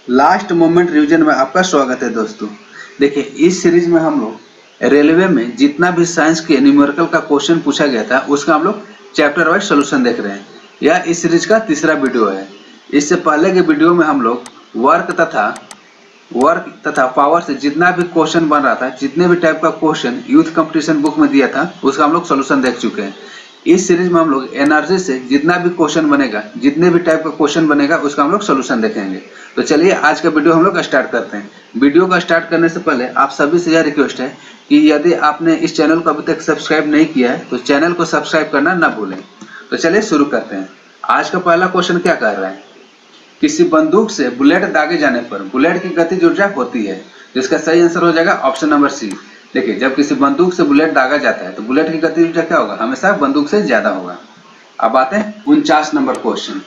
Last moment revision में आपका स्वागत है दोस्तों। देखिए, इस सीरीज में हम लोग रेलवे में जितना भी साइंस के न्यूमेरिकल का क्वेश्चन पूछा गया था उसका हम लोग चैप्टर वाइज सोल्यूशन देख रहे हैं। यह इस सीरीज का तीसरा वीडियो है। इससे पहले के वीडियो में हम लोग वर्क तथा पावर से जितना भी क्वेश्चन बन रहा था, जितने भी टाइप का क्वेश्चन यूथ कंपटीशन बुक में दिया था उसका हम लोग सोल्यूशन देख चुके हैं। इस सीरीज में हम लोग एनर्जी से जितना भी क्वेश्चन बनेगा, जितने भी टाइप का क्वेश्चन बनेगा उसका हम लोग सोल्यूशन देखेंगे। तो चलिए आज का वीडियो हम लोग स्टार्ट करते हैं। वीडियो का स्टार्ट करने से पहले आप सभी से यह रिक्वेस्ट है कि यदि आपने इस चैनल को अभी तक सब्सक्राइब नहीं किया है तो चैनल को सब्सक्राइब करना ना भूलें। तो चलिए शुरू करते हैं। आज का पहला क्वेश्चन क्या कर रहा है, किसी बंदूक से बुलेट दागे जाने पर बुलेट की गतिज ऊर्जा होती है। तो इसका सही आंसर हो जाएगा ऑप्शन नंबर सी। देखिए, जब किसी बंदूक से बुलेट दागा जाता है तो बुलेट की गतिज ऊर्जा क्या होगा, हमेशा बंदूक से ज्यादा होगा। अब आते हैं 49 नंबर क्वेश्चन।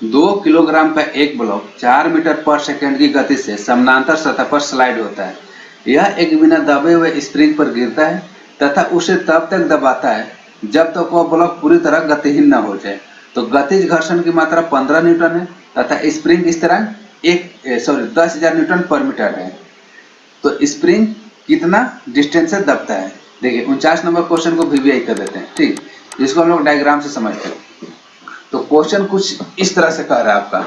2 किलोग्राम का एक ब्लॉक 4 मीटर पर सेकंड की गति से समानांतर सतह पर स्लाइड होता है। यह एक बिना दबे हुए स्प्रिंग पर गिरता है तथा उसे तब तक दबाता है जब तक वह ब्लॉक पूरी तरह गतिहीन न हो जाए। तो गतिज घर्षण की मात्रा 15 न्यूटन है तथा स्प्रिंग स्थिरांक 10,000 न्यूटन पर मीटर है। तो स्प्रिंग कितना डिस्टेंस से दबता है। देखिए, 49 नंबर क्वेश्चन को वीवीआई कर देते हैं, ठीक, जिसको हम लोग डायग्राम से समझते हैं। तो क्वेश्चन कुछ इस तरह से कह रहा है आपका,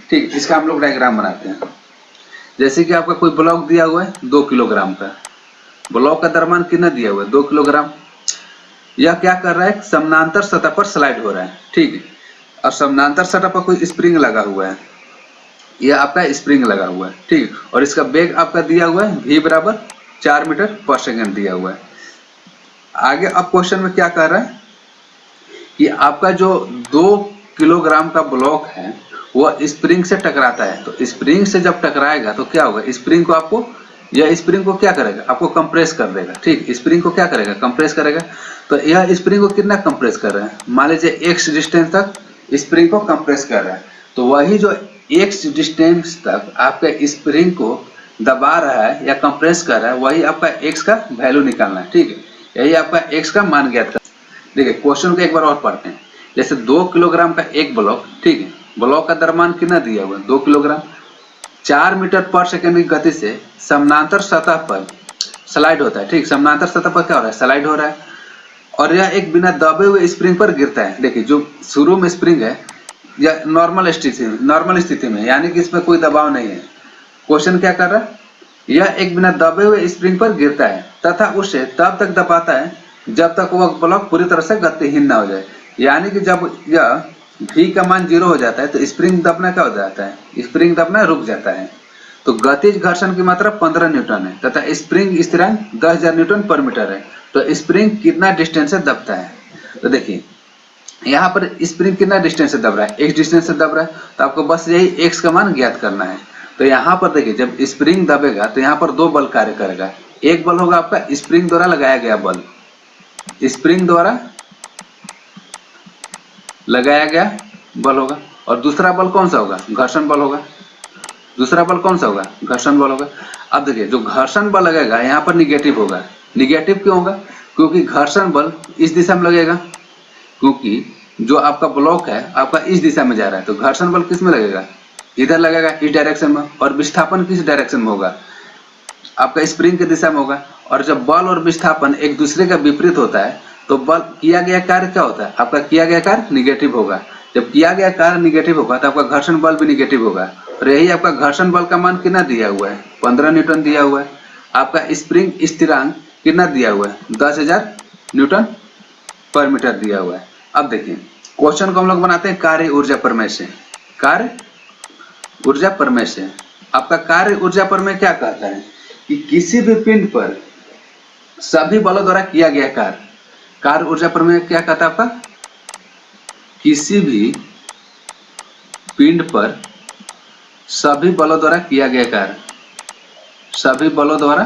ठीक, इसका हम लोग डायग्राम बनाते हैं। जैसे कि आपका कोई ब्लॉक दिया हुआ है 2 किलोग्राम का, ब्लॉक का द्रव्यमान कितना दिया हुआ है 2 किलोग्राम। यह क्या कर रहा है, समानांतर सतह पर स्लाइड हो रहा है, ठीक है। और समानांतर सतह पर कोई स्प्रिंग लगा हुआ है, यह आपका स्प्रिंग लगा हुआ है, ठीक। और इसका वेग आपका दिया हुआ है v बराबर 4 मीटर पर सेकंड दिया हुआ है। आगे अब क्वेश्चन में क्या कर रहा है कि आपका जो 2 किलोग्राम का ब्लॉक है वह स्प्रिंग से टकराता है। तो स्प्रिंग से जब टकराएगा तो क्या होगा, स्प्रिंग को आपको, यह स्प्रिंग को क्या करेगा, आपको कंप्रेस कर देगा, ठीक। स्प्रिंग को क्या करेगा, कंप्रेस करेगा। तो यह स्प्रिंग को कितना कंप्रेस कर रहा है, मान लीजिए x डिस्टेंस तक स्प्रिंग को कंप्रेस कर रहा है। तो वही जो x डिस्टेंस तक आपके स्प्रिंग को दबा रहा है या कंप्रेस कर रहा है, वही आपका x का वैल्यू निकालना है, ठीक है। यही आपका x का मान ज्ञात करना। देखिए, क्वेश्चन को एक बार और पढ़ते हैं। जैसे 2 किलोग्राम का एक ब्लॉक, ठीक है, ब्लॉक का द्रव्यमान कितना दिया हुआ है 2 किलोग्राम, 4 मीटर पर सेकंड की गति से समानांतर सतह पर स्लाइड होता है, ठीक। समानांतर सतह पर क्या हो रहा है, स्लाइड हो रहा है। और यह एक बिना दबे हुए स्प्रिंग पर गिरता है। देखिए, जो शुरू में स्प्रिंग है यह नॉर्मल स्थिति में, यानी कि इसमें कोई दबाव नहीं है। क्वेश्चन क्या कर रहा है, यह एक बिना दबे हुए स्प्रिंग पर गिरता है तथा उसे तब तक दबाता है जब तक वह ब्लॉक पूरी तरह से गतिहीन ना हो जाए। यानी कि जब यह v का मान 0 हो जाता है तो स्प्रिंग दबना क्या हो जाता है, स्प्रिंग दबना रुक जाता है। तो गतिज घर्षण की मात्रा 15 न्यूटन है तथा स्प्रिंग स्थिरांक 10,000 न्यूटन पर मीटर है। तो स्प्रिंग कितना डिस्टेंस से दबता है। तो देखिए, यहाँ पर स्प्रिंग कितना डिस्टेंस से दब रहा है, x डिस्टेंस से दब रहा है। तो आपको बस यही x का मान ज्ञात करना है। तो यहाँ पर देखिए, जब स्प्रिंग दबेगा तो यहाँ पर 2 बल कार्य करेगा। एक बल होगा आपका स्प्रिंग द्वारा लगाया गया बल, स्प्रिंग द्वारा लगाया गया बल होगा। और दूसरा बल कौन सा होगा, घर्षण बल होगा। दूसरा बल कौन सा होगा, घर्षण बल होगा। अब देखिए, जो घर्षण बल लगेगा यहाँ पर निगेटिव होगा। निगेटिव क्यों होगा, क्योंकि घर्षण बल इस दिशा में लगेगा, क्योंकि जो आपका ब्लॉक है आपका इस दिशा में जा रहा है। तो घर्षण बल किस में लगेगा, इधर लगेगा, इस डायरेक्शन में। और विस्थापन किस डायरेक्शन में होगा, आपका स्प्रिंग की दिशा में होगा। और जब बल और विस्थापन एक दूसरे का विपरीत होता है तो बल किया गया कार्य क्या होता है, आपका किया गया कार्य निगेटिव होगा। जब किया गया कार्य निगेटिव होगा तो आपका घर्षण बल भी निगेटिव होगा। और यही आपका घर्षण बल का मान कितना दिया हुआ है, 15 न्यूटन दिया हुआ है। आपका स्प्रिंग स्थिरांक कितना दिया हुआ है, 10,000 न्यूटन पर मीटर दिया हुआ है। अब देखिए, क्वेश्चन को हम लोग बनाते हैं कार्य ऊर्जा प्रमेय से। कार्य ऊर्जा प्रमेय से आपका कार्य ऊर्जा प्रमेय क्या कहता है कि किसी भी पिंड पर सभी बलों द्वारा किया गया कार्य। कार्य ऊर्जा प्रमेय क्या कहता है आपका, किसी भी पिंड पर सभी बलों द्वारा किया गया कार्य, सभी बलों द्वारा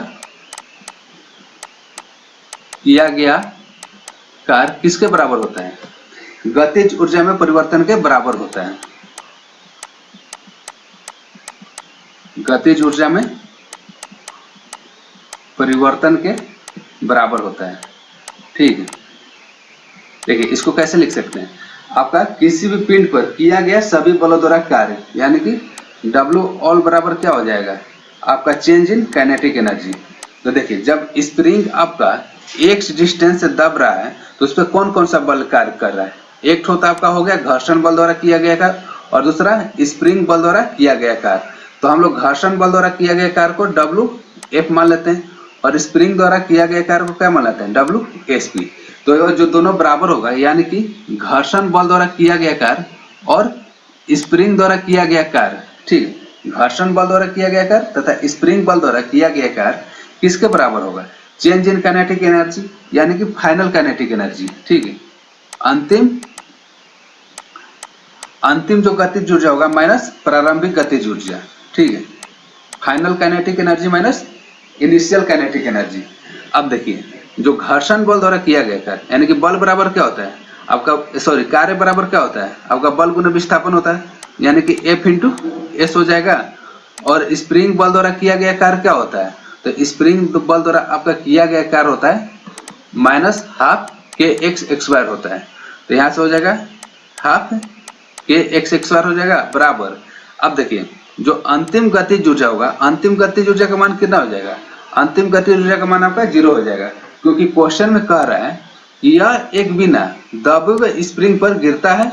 किया गया कार्य किसके बराबर होता है, गतिज ऊर्जा में परिवर्तन के बराबर होता है। गतिज ऊर्जा में परिवर्तन के बराबर होता है, ठीक है। देखिए, इसको कैसे लिख सकते हैं, आपका किसी भी पिंड पर किया गया सभी बलों द्वारा कार्य, यानी कि W ऑल बराबर क्या हो जाएगा आपका चेंज इन काइनेटिक एनर्जी। तो देखिए जब स्प्रिंग आपका x डिस्टेंस से दब रहा है तो उस पर कौन कौन सा बल कार्य कर रहा है। एक तो आपका हो गया घर्षण बल द्वारा किया गया कार्य और दूसरा स्प्रिंग बल द्वारा किया गया कार्य। तो हम लोग घर्षण बल द्वारा किया गया कार्य को WF मान लेते हैं और स्प्रिंग द्वारा किया गया कार्य को क्या मान लेते हैं WSP। तो जो दोनों बराबर होगा यानी कि घर्षण बल द्वारा किया गया कार्य और स्प्रिंग द्वारा किया गया कार्य, ठीक, घर्षण बल द्वारा किया गया कार्य तथा स्प्रिंग बल द्वारा किया गया कार्य किसके बराबर होगा, चेंज इन काइनेटिक एनर्जी यानी कि फाइनल काइनेटिक एनर्जी, ठीक है, अंतिम जो गतिज ऊर्जा होगा माइनस प्रारंभिक गतिज ऊर्जा, ठीक है, final kinetic energy minus initial kinetic energy. अब देखिए जो घर्षण बल द्वारा किया गया कार्य यानी कि बल बराबर क्या होता है आपका, कार्य बराबर क्या होता है आपका बल गुना विस्थापन होता है यानी कि F इंटू एस हो जाएगा। और स्प्रिंग बल द्वारा किया गया कार्य क्या होता है, तो स्प्रिंग बल द्वारा आपका किया गया कार्य होता है माइनस हाफ के एक्स स्क्वायर होता है। तो यहाँ से हो जाएगा हाफ के एक्स स्क्वायर हो जाएगा बराबर। अब देखिए जो अंतिम गतिज ऊर्जा होगा, अंतिम गतिज ऊर्जा का मान कितना हो जाएगा, अंतिम गतिज ऊर्जा का मान आपका 0 हो जाएगा क्योंकि क्वेश्चन में कह रहा है कि यह एक बिना दबे हुए स्प्रिंग पर गिरता है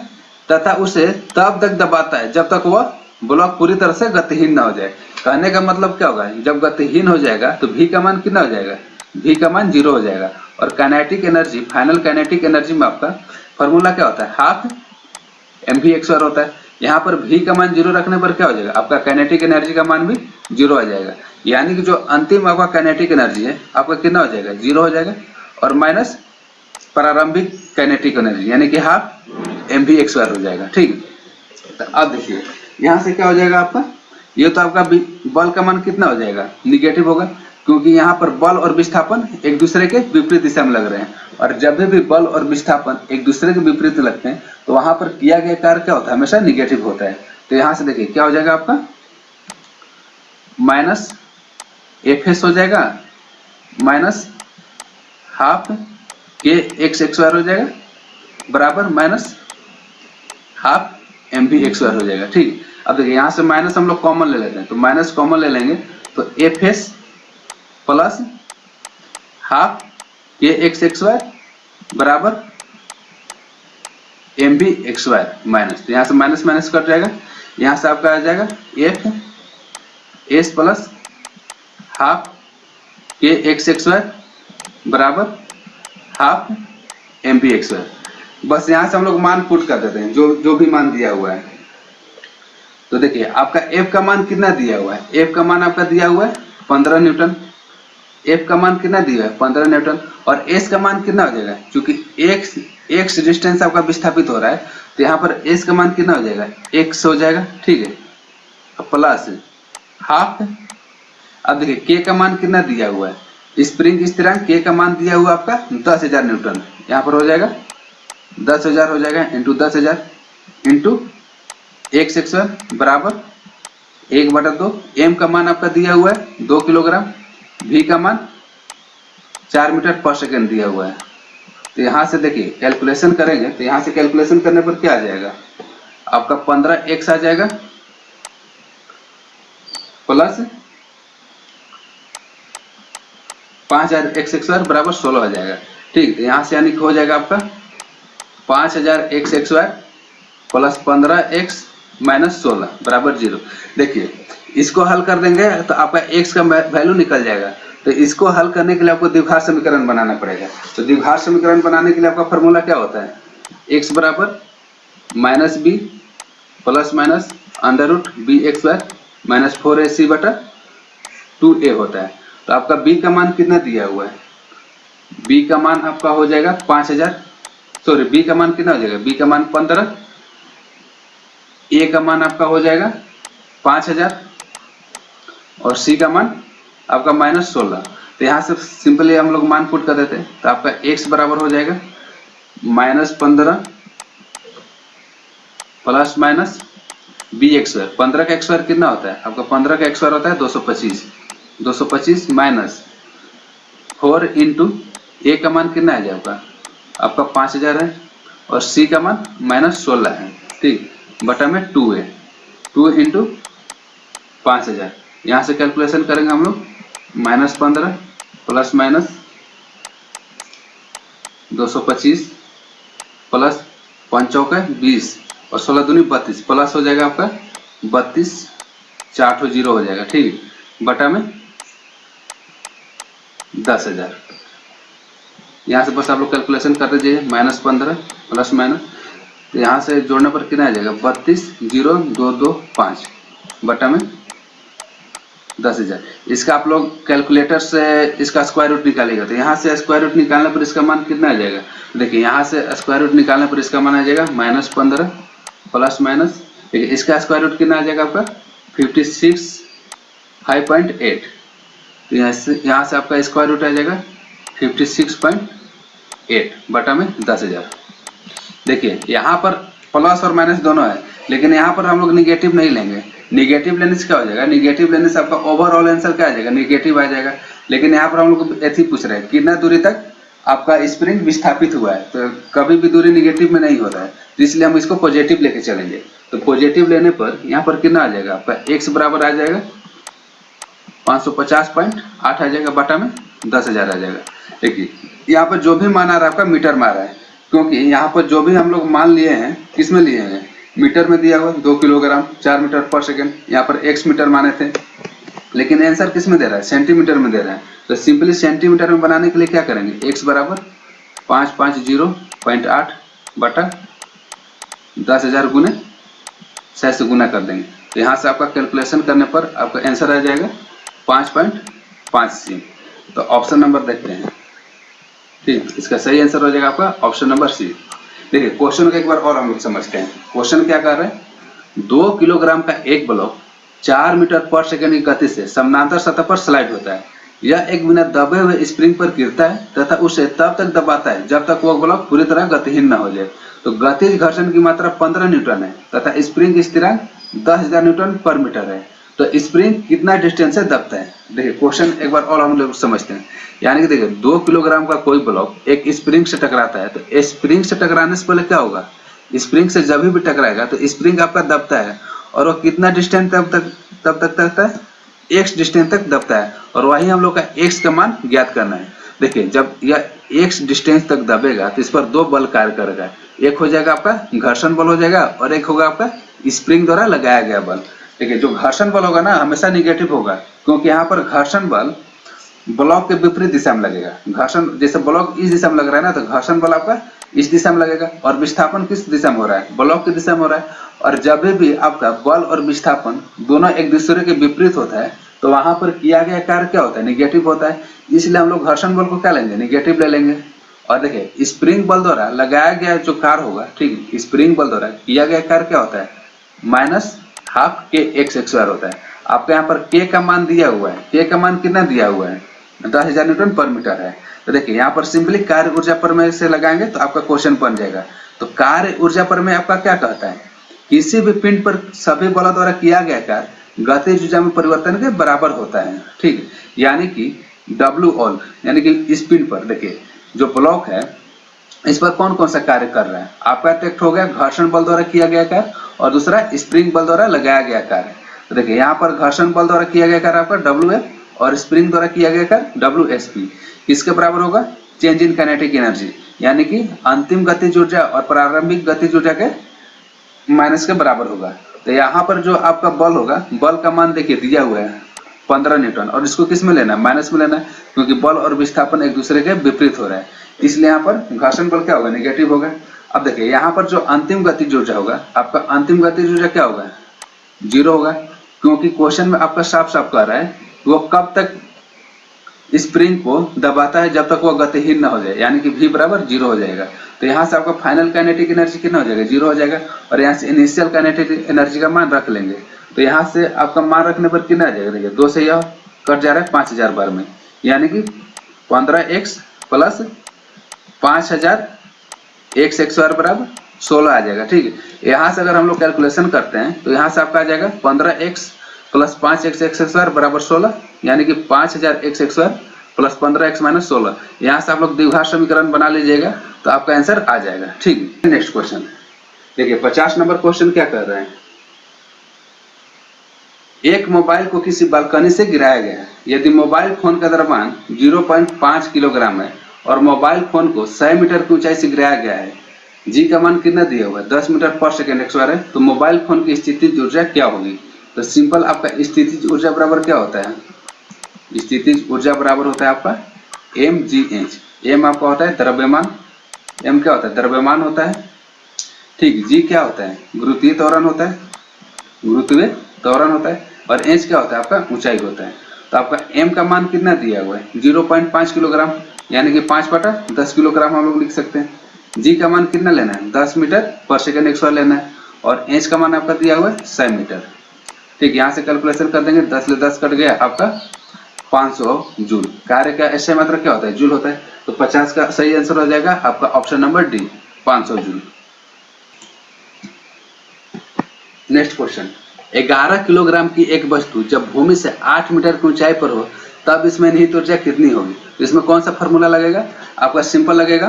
तथा उसे तब तक दबाता है जब तक वह ब्लॉक पूरी तरह से गतिहीन न हो जाए। कहने का मतलब क्या होगा, जब गतिहीन हो जाएगा तो V का मान कितना हो जाएगा, V का मान 0 हो जाएगा। और kinetic energy, final kinetic energy में आपका फॉर्मूला क्या होता है, हाफ mv² होता है। यहाँ पर V का मान 0 रखने पर क्या हो जाएगा, आपका काइनेटिक एनर्जी का मान भी 0 आ जाएगा। यानी कि जो अंतिम आपका काइनेटिक एनर्जी है आपका कितना हो जाएगा, 0 हो जाएगा और माइनस प्रारंभिक काइनेटिक एनर्जी यानी कि हाफ mv² हो जाएगा, ठीक। तो अब देखिए यहाँ से क्या हो जाएगा आपका, ये तो आपका बल का मान कितना हो जाएगा, निगेटिव होगा क्योंकि यहाँ पर बल और विस्थापन एक दूसरे के विपरीत दिशा में लग रहे हैं और जब भी बल और विस्थापन एक दूसरे के विपरीत लगते हैं तो वहां पर किया गया कार्य क्या होता है, हमेशा निगेटिव होता है। तो यहाँ से देखिए क्या हो जाएगा आपका माइनस FS हो जाएगा माइनस हाफ के एक्स स्क्वायर हो जाएगा बराबर माइनस हाफ mv² हो जाएगा, ठीक। अब देखिए यहाँ से माइनस हम लोग कॉमन ले लेते हैं तो माइनस कॉमन ले लेंगे तो FS प्लस हाफ के x² बराबर mv² माइनस, तो यहाँ से माइनस माइनस कट जाएगा, यहाँ से आपका आ जाएगा FS प्लस हाफ के x² बराबर हाफ mv²। बस यहाँ से हम लोग मान पुट कर देते हैं जो भी मान दिया हुआ है। तो देखिए आपका F का मान कितना दिया हुआ है, F का मान आपका दिया हुआ है 15 न्यूटन, F का मान कितना दिया है 15 न्यूटन और S का मान कितना हो जाएगा, क्योंकि x डिस्टेंस आपका विस्थापित हो रहा है तो यहाँ पर S का मान कितना हो जाएगा, x हो जाएगा, ठीक है, प्लस हाफ। अब देखिए K का मान कितना दिया हुआ है, स्प्रिंग स्थिरांक K का मान दिया हुआ आपका 10,000 न्यूटन, यहाँ पर हो जाएगा 10,000 हो जाएगा इंटू 10,000 इंटू x² बराबर 1/2। M का मान आपका दिया हुआ है 2 किलोग्राम, V का मान 4 मीटर पर सेकेंड दिया हुआ है। तो यहाँ से देखिए कैलकुलेशन करेंगे तो यहाँ से कैलकुलेशन करने पर क्या आ जाएगा आपका 15x आ जाएगा प्लस 5,000x² बराबर 16 आ जाएगा, ठीक। यहाँ से यानी हो जाएगा आपका 5,000x² प्लस 15x माइनस 16 बराबर 0। देखिए इसको हल कर देंगे तो आपका x का वैल्यू निकल जाएगा। तो इसको हल करने के लिए आपको द्विघात समीकरण बनाना पड़ेगा। तो द्विघात समीकरण बनाने के लिए आपका फॉर्मूला क्या होता है, x बराबर minus b plus minus under root bx² minus 4ac बटा 2a होता है। तो आपका b का मान कितना दिया हुआ है, b का मान आपका हो जाएगा 5,000, सॉरी b का मान कितना हो जाएगा, b का मान 15, a का मान आपका हो जाएगा 5,000 और c का मान आपका माइनस 16। तो यहाँ से सिंपली हम लोग मान पुट कर देते हैं तो आपका x बराबर हो जाएगा माइनस 15 प्लस माइनस bx²। 15 का x² कितना होता है आपका, 15 का x² होता है 225, 225 माइनस 4 इंटू a का मान कितना है आपका 5,000 है और c का मान माइनस 16 है, ठीक, बटा में 2 है, 2 इंटू 5000। यहाँ से कैलकुलेशन करेंगे हम लोग -15 प्लस माइनस 225 प्लस 5 चौका 20 और 16 दूनी 32 प्लस हो जाएगा आपका 32, 4 जीरो हो जाएगा, ठीक, बटा में 10,000। यहाँ से बस आप लोग कैलकुलेशन कर दीजिए -15 प्लस माइनस, तो यहाँ से जोड़ने पर कितना आ जाएगा 32,0225 बटा में 10,000। इसका आप लोग कैलकुलेटर से इसका स्क्वायर रूट निकालेगा, तो यहाँ से स्क्वायर रूट निकालने पर इसका मान कितना आ जाएगा, देखिए यहाँ से स्क्वायर रूट निकालने पर इसका मान आ जाएगा -15 प्लस माइनस, देखिए इसका स्क्वायर रूट कितना आ जाएगा आपका 56.8, तो यहाँ से आपका स्क्वायर रूट आ जाएगा 56.8 बटा में 10,000। देखिए यहाँ पर प्लस और माइनस दोनों है, लेकिन यहाँ पर हम लोग निगेटिव नहीं लेंगे। निगेटिव लेने से क्या हो जाएगा, निगेटिव लेने से आपका ओवरऑल आंसर क्या आ जाएगा, निगेटिव आ जाएगा। लेकिन यहाँ पर हम लोग ऐसे पूछ रहे हैं कितना दूरी तक आपका स्प्रिंग विस्थापित हुआ है, तो कभी भी दूरी निगेटिव में नहीं होता है, तो इसलिए हम इसको पॉजिटिव लेके चलेंगे। तो पॉजिटिव लेने पर यहाँ पर कितना आ जाएगा आपका x बराबर आ जाएगा 550.8 आ जाएगा बटा में 10,000 आ जाएगा। देखिए यहाँ पर जो भी मान आ रहा है आपका मीटर में आ रहा है, क्योंकि यहाँ पर जो भी हम लोग मान लिए हैं किस में लिए हैं, मीटर में दिया हुआ 2 किलोग्राम 4 मीटर पर सेकेंड, यहाँ पर x मीटर माने थे, लेकिन आंसर किस में दे रहा है, सेंटीमीटर में दे रहा है। तो सिंपली सेंटीमीटर में बनाने के लिए क्या करेंगे, x बराबर 550.8 बटा 10,000 गुने 100 से गुना कर देंगे। तो यहाँ से आपका कैलकुलेशन करने पर आपका आंसर आ जाएगा 5.5 तो ऑप्शन नंबर देखते हैं, ठीक, इसका सही आंसर हो जाएगा आपका ऑप्शन नंबर सी। देखिए क्वेश्चन को एक बार और हम लोग समझते हैं। क्वेश्चन क्या कर रहे हैं, 2 किलोग्राम का एक ब्लॉक 4 मीटर पर सेकंड की गति से समानांतर सतह पर स्लाइड होता है। यह एक बिना दबे हुए स्प्रिंग पर गिरता है तथा उसे तब तक दबाता है जब तक वह ब्लॉक पूरी तरह गतिहीन न हो जाए। तो गतिज घर्षण की मात्रा 15 न्यूटन है तथा स्प्रिंग की स्थिरांक 10,000 न्यूटन पर मीटर है। तो स्प्रिंग कितना डिस्टेंस से दबता है। देखिए क्वेश्चन एक बार और हम लोग समझते हैं। यानी कि देखिए 2 किलोग्राम का कोई ब्लॉक एक स्प्रिंग से टकराता है, तो स्प्रिंग से टकराने से पहले क्या होगा, स्प्रिंग से जब भी टकराएगा तो स्प्रिंग आपका दबता है, और वो कितना डिस्टेंस तब तक दबता है, x डिस्टेंस तक दबता है, और वही हम लोग का x का मान ज्ञात करना है। देखिए जब यह x डिस्टेंस तक दबेगा तो इस पर 2 बल कार्य करेगा, एक हो जाएगा आपका घर्षण बल हो जाएगा और एक होगा आपका स्प्रिंग द्वारा लगाया गया बल। देखिए जो घर्षण बल होगा ना हमेशा निगेटिव होगा, क्योंकि यहाँ पर घर्षण बल ब्लॉक के विपरीत दिशा में लगेगा। घर्षण जैसे ब्लॉक इस दिशा में लग रहा है ना, तो घर्षण बल आपका इस दिशा में लगेगा, और विस्थापन किस दिशा में हो रहा है, ब्लॉक की दिशा में हो रहा है। और जब भी आपका बल और विस्थापन दोनों एक दूसरे के विपरीत होता है तो वहां पर किया गया कार्य क्या होता है, निगेटिव होता है। इसलिए हम लोग घर्षण बल को क्या लेंगे, निगेटिव ले लेंगे। और देखिए स्प्रिंग बल द्वारा लगाया गया जो कार्य होगा, ठीक है, स्प्रिंग बल द्वारा किया गया कार्य क्या होता है, -12 kx² होता है। आपका यहाँ पर k का मान दिया हुआ है, k का मान कितना दिया हुआ है, 10,000 न्यूटन पर मीटर है। तो देखिए यहाँ पर सिंपली कार्य ऊर्जा प्रमेय से लगाएंगे तो आपका क्वेश्चन बन जाएगा। तो कार्य ऊर्जा प्रमेय आपका क्या कहता है, किसी भी पिंड पर सभी बलों द्वारा किया गया कार्य गतिज ऊर्जा में परिवर्तन के बराबर होता है, ठीक। यानी कि W ऑल, यानी कि इस पिंड पर देखिए जो ब्लॉक है इस पर कौन कौन सा कार्य कर रहा है, आपका एक हो गया घर्षण बल द्वारा किया गया कार्य, और दूसरा स्प्रिंग बल द्वारा लगाया गया कार्य। तो देखिए यहाँ पर घर्षण बल द्वारा किया गया कार्य आपका WF, और स्प्रिंग द्वारा किया गया कार्य WSP। किसके बराबर होगा, चेंज इन काइनेटिक एनर्जी, यानी कि अंतिम गतिज ऊर्जा और प्रारंभिक गतिज ऊर्जा के माइनस के बराबर होगा। तो यहाँ पर जो आपका बल होगा, बल का मान देखिए दिया हुआ है 15 न्यूटन, और इसको किस में लेना है, माइनस में लेना है, क्योंकि बल और विस्थापन एक दूसरे के विपरीत हो रहा है, इसलिए यहाँ पर घर्षण बल क्या होगा, निगेटिव होगा। अब देखिए यहाँ पर जो अंतिम गतिज ऊर्जा होगा, आपका अंतिम गतिज ऊर्जा क्या होगा, 0 होगा, क्योंकि क्वेश्चन में आपका साफ साफ कह रहा है वो कब तक स्प्रिंग को दबाता है जब तक वो गतिहीन ना हो जाए, यानी कि V बराबर 0 हो जाएगा। तो यहाँ से आपका फाइनल काइनेटिक एनर्जी कितना हो जाएगा, 0 हो जाएगा, और यहाँ से इनिशियल काइनेटिक एनर्जी का मान रख लेंगे। तो यहाँ से आपका मान रखने पर कितना आ जाएगा, देखिए 2 से यह कट जा रहा है 5000 बार में, यानी कि 15x प्लस 5000 x² बराबर 16 आ जाएगा, ठीक है। यहाँ से अगर हम लोग कैलकुलेशन करते हैं तो यहाँ से आपका आ जाएगा 15x प्लस 5x² बराबर 16, यानी कि 5000 x² प्लस 15x माइनस 16। यहाँ से आप लोग द्विघात समीकरण बना लीजिएगा तो आपका आंसर आ जाएगा, ठीक है। नेक्स्ट क्वेश्चन देखिए 50 नंबर क्वेश्चन क्या कर रहे हैं, एक मोबाइल को किसी बालकनी से गिराया गया है। यदि मोबाइल फोन का द्रव्यमान 0.5 किलोग्राम है और मोबाइल फोन को 100 मीटर की ऊंचाई से गिराया गया है, जी का मान कितना दिया हुआ है 10 मीटर पर सेकेंड x² है, तो मोबाइल फोन की स्थितिज ऊर्जा क्या होगी? तो सिंपल आपका स्थितिज ऊर्जा बराबर क्या होता है? स्थितिज ऊर्जा बराबर होता है आपका mgh। m आपका होता है द्रव्यमान, m क्या होता है? द्रव्यमान होता है, ठीक। g क्या होता है? गुरुत्वीय त्वरण होता है, गुरुत्वीय त्वरण होता है। और h क्या होता है? आपका ऊंचाई होता है। तो आपका m का मान कितना दिया हुआ है? 0.5 किलोग्राम, यानी कि 5/10 किलोग्राम हम लोग लिख सकते हैं। g का मान कितना लेना है? 10 मीटर पर सेकेंड x² लेना है। और h का मान आपका दिया हुआ है 100 मीटर, ठीक। यहाँ से कैलकुलेशन कर देंगे, 10 ले 10 कट गया आपका 500 जूल। कार्य का ऐसे मात्रा क्या होता है? जूल होता है। तो 50 का सही आंसर हो जाएगा आपका option number D, 500 joule. Next question, 11 kilogram की एक वस्तु जब भूमि से 8 मीटर की ऊंचाई पर हो तब इसमें निहित ऊर्जा कितनी होगी? तो इसमें कौन सा फॉर्मूला लगेगा? आपका सिंपल लगेगा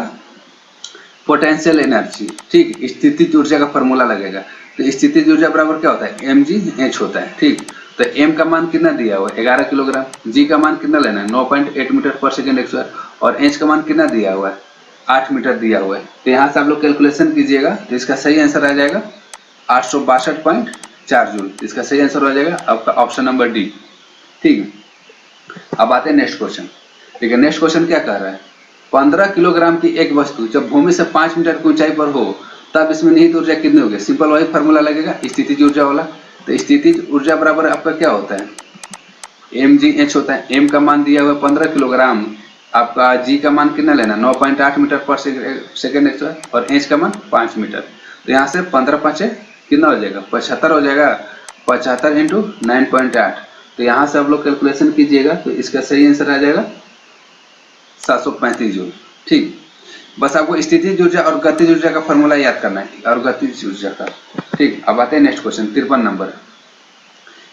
पोटेंशियल एनर्जी, ठीक। स्थितिज ऊर्जा का फॉर्मूला लगेगा। तो स्थितिज ऊर्जा बराबर क्या होता है? mgh होता है, ठीक। तो m का मान कितना दिया हुआ है? 11 किलोग्राम। g का मान कितना लेना है? 9.8 मीटर पर सेकेंड x²। और h का मान कितना दिया हुआ है? 8 मीटर दिया हुआ है। तो यहाँ से आप लोग कैलकुलेशन कीजिएगा, तो इसका सही आंसर आ जाएगा 862.4 जूल। इसका सही आंसर हो जाएगा आपका ऑप्शन नंबर डी, ठीक। अब आते हैं नेक्स्ट क्वेश्चन। ठीक है, नेक्स्ट क्वेश्चन क्या कह रहा है? 15 किलोग्राम की एक वस्तु जब भूमि से 5 मीटर की ऊंचाई पर हो तब इसमें निहित ऊर्जा कितनी होगी? सिंपल वही फॉर्मूला लगेगा, स्थितिज ऊर्जा वाला। तो स्थितिज ऊर्जा बराबर आपका क्या होता है? mgh होता है। m का मान दिया हुआ 15 किलोग्राम, आपका g का मान कितना लेना? 9.8 मीटर पर सेकेंड x²। और h का मान 5 मीटर। तो यहाँ से 15 5 कितना हो जाएगा? 75 हो जाएगा। 75 इंटू 9.8। तो यहाँ से आप लोग कैलकुलेशन कीजिएगा, तो इसका सही आंसर आ जाएगा 735 जूल, ठीक। बस आपको स्थितिज ऊर्जा और गतिज ऊर्जा का फॉर्मूला याद करना है, और गतिज ऊर्जा का, ठीक। अब आते हैं नेक्स्ट क्वेश्चन 53 नंबर।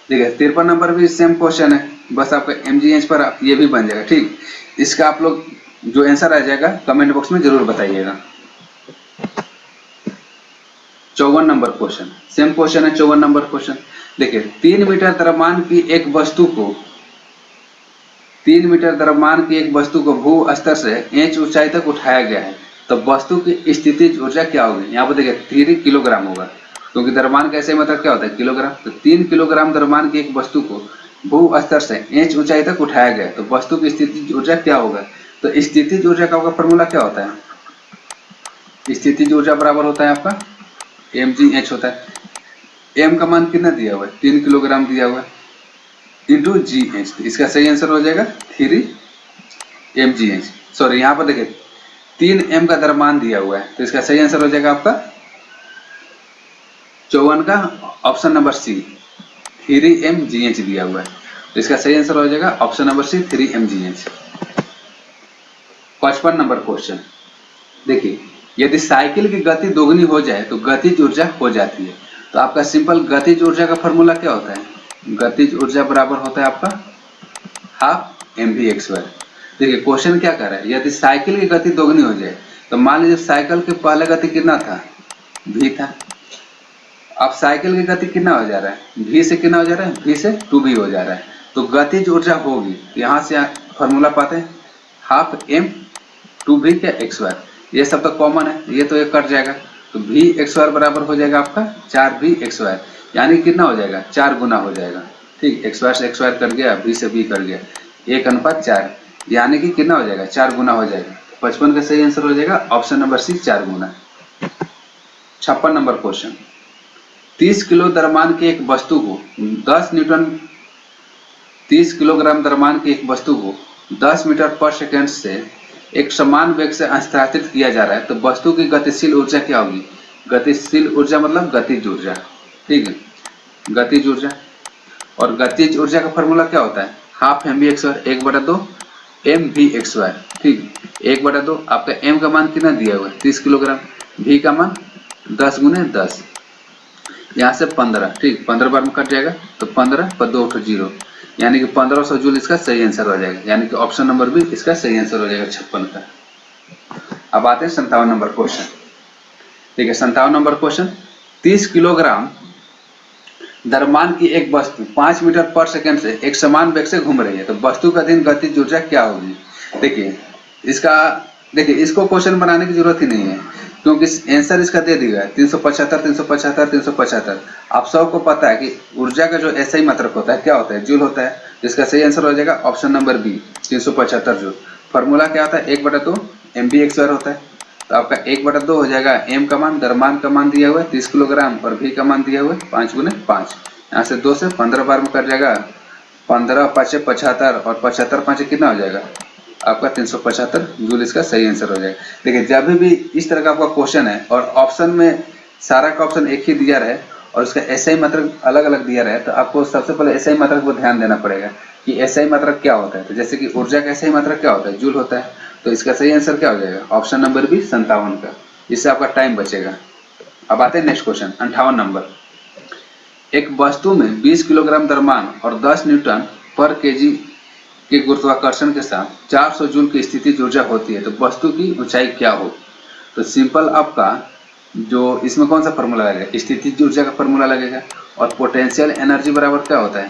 ठीक है, 53 नंबर भी सेम क्वेश्चन है, बस आपका mgh पर ये भी बन जाएगा, ठीक। इसका आप लोग जो आंसर आ जाएगा कमेंट बॉक्स में जरूर बताइएगा। 54 नंबर क्वेश्चन, सेम क्वेश्चन है 54 नंबर क्वेश्चन। देखिए, 3 मीटर द्रव्यमान की एक वस्तु को 3 मीटर द्रव्यमान की एक वस्तु को भू स्तर से h ऊंचाई तक उठाया गया है, तो वस्तु की स्थितिज ऊर्जा क्या होगी? यहाँ पर देखिए 3 किलोग्राम होगा, क्योंकि द्रव्यमान का ऐसे मतलब क्या होता है? किलोग्राम। तो 3 किलोग्राम द्रव्यमान की एक वस्तु को भू स्तर से h ऊंचाई तक उठाया गया है, तो वस्तु की स्थितिज ऊर्जा क्या होगा? तो स्थितिज ऊर्जा का फॉर्मूला क्या होता है? स्थितिज ऊर्जा बराबर होता है आपका mgh होता है। m का मान कितना दिया हुआ है? 3 किलोग्राम दिया हुआ है, इंटू gh। इसका सही आंसर हो जाएगा 3 mgh। सॉरी, यहाँ पर देखिए 3 m का द्रव्यमान दिया हुआ है, तो इसका सही आंसर हो जाएगा आपका 54 का ऑप्शन नंबर सी, 3 mgh दिया हुआ है, तो इसका सही आंसर हो जाएगा option number C, 3 mgh। 55 number question, देखिए, यदि साइकिल की गति दोगुनी हो जाए तो गतिज ऊर्जा हो जाती है। तो आपका सिंपल गतिज ऊर्जा का फॉर्मूला क्या होता है? गतिज ऊर्जा बराबर होता है आपका हाफ mv/x²। देखिए, क्वेश्चन क्या कर रहा है? यदि साइकिल की गति दोगुनी हो जाए, तो मान लीजिए साइकिल की पहले गति कितना था? v था। अब साइकिल की गति कितना हो जा रहा है? v से कितना हो जा रहा है? v से 2v हो जा रहा है। तो गतिज ऊर्जा होगी, यहाँ से फॉर्मूला पाते हैं, हाफ m 2v के x²। ये सब तो कॉमन है, ये तो एक कट जाएगा, तो v/x² बराबर हो जाएगा आपका 4v/x², यानी कितना हो जाएगा? 4 गुना हो जाएगा, ठीक। x² से x² कट गया, v से v कट गया, 1:4, यानी कि कितना हो जाएगा? 4 गुना हो जाएगा। 55 का सही आंसर हो जाएगा ऑप्शन नंबर सी, 4 गुना। 56 नंबर क्वेश्चन, 30 किलो द्रव्यमान की एक वस्तु को 30 किलोग्राम द्रव्यमान की एक वस्तु को 10 मीटर पर सेकेंड से एक समान वेग से स्थानांतरित किया जा रहा है, तो वस्तु की गतिशील ऊर्जा क्या होगी? गतिशील ऊर्जा मतलब गतिज ऊर्जा, ठीक है, गतिज ऊर्जा। और गतिज ऊर्जा का फॉर्मूला क्या होता है? हाफ mv/x², 1/2 mv/x², ठीक। 1/2 आपका m का मान कितना दिया हुआ है? 30 किलोग्राम। v का मान 10 × 10, यहाँ से 15, ठीक। 15 बार में कट जाएगा, तो 15 पर 2 0, यानी कि 1500 जूल इसका सही आंसर हो जाएगा, यानी कि ऑप्शन नंबर बी इसका सही आंसर हो जाएगा 56 का। अब आते हैं 57 नंबर क्वेश्चन, ठीक है। 57 नंबर क्वेश्चन, 30 द्रव्यमान की एक वस्तु 5 मीटर पर सेकंड से एक समान वेग से घूम रही है, तो वस्तु का अधीन गतिज ऊर्जा क्या होगी? देखिए इसका, देखिए इसको क्वेश्चन बनाने की जरूरत ही नहीं है, क्योंकि आंसर इसका दे दिया है 375 375 375। आप सबको पता है कि ऊर्जा का जो ऐसा ही मात्रक होता है क्या होता है? जूल होता है। इसका सही आंसर हो जाएगा option number B 375 joule. Formula क्या होता है? 1/2 mv/2 होता है। तो आपका 1/2 हो जाएगा, m का मान, द्रव्यमान का मान दिया हुआ है 30 किलोग्राम और v का मान दिया हुआ है 5 × 5। यहाँ से 2 से 15 बार में कर जाएगा, 15 × 5 = 75 और 75 × 5 कितना हो जाएगा आपका 375 जूल। इसका सही आंसर हो जाएगा। देखिए जब भी इस तरह का आपका क्वेश्चन है और ऑप्शन में सारा का ऑप्शन एक ही दिया रहे और उसका एसआई मात्रक अलग अलग दिया रहे, तो आपको सबसे पहले एसआई मात्रक पर ध्यान देना पड़ेगा कि एसआई मात्रक क्या होता है। तो जैसे कि ऊर्जा का एसआई मात्रक क्या होता है? जूल होता है। तो इसका सही आंसर क्या हो जाएगा? ऑप्शन नंबर बी 57 का। इससे आपका टाइम बचेगा। अब आते हैं नेक्स्ट क्वेश्चन 58 नंबर। एक वस्तु में 20 किलोग्राम द्रव्यमान और 10 न्यूटन पर केजी के गुरुत्वाकर्षण के साथ 400 जूल की स्थितिज ऊर्जा होती है, तो वस्तु की ऊंचाई क्या हो? तो सिंपल आपका जो इसमें कौन सा फॉर्मूला लगेगा? स्थितिज ऊर्जा का फॉर्मूला लगेगा। और पोटेंशियल एनर्जी बराबर क्या होता है?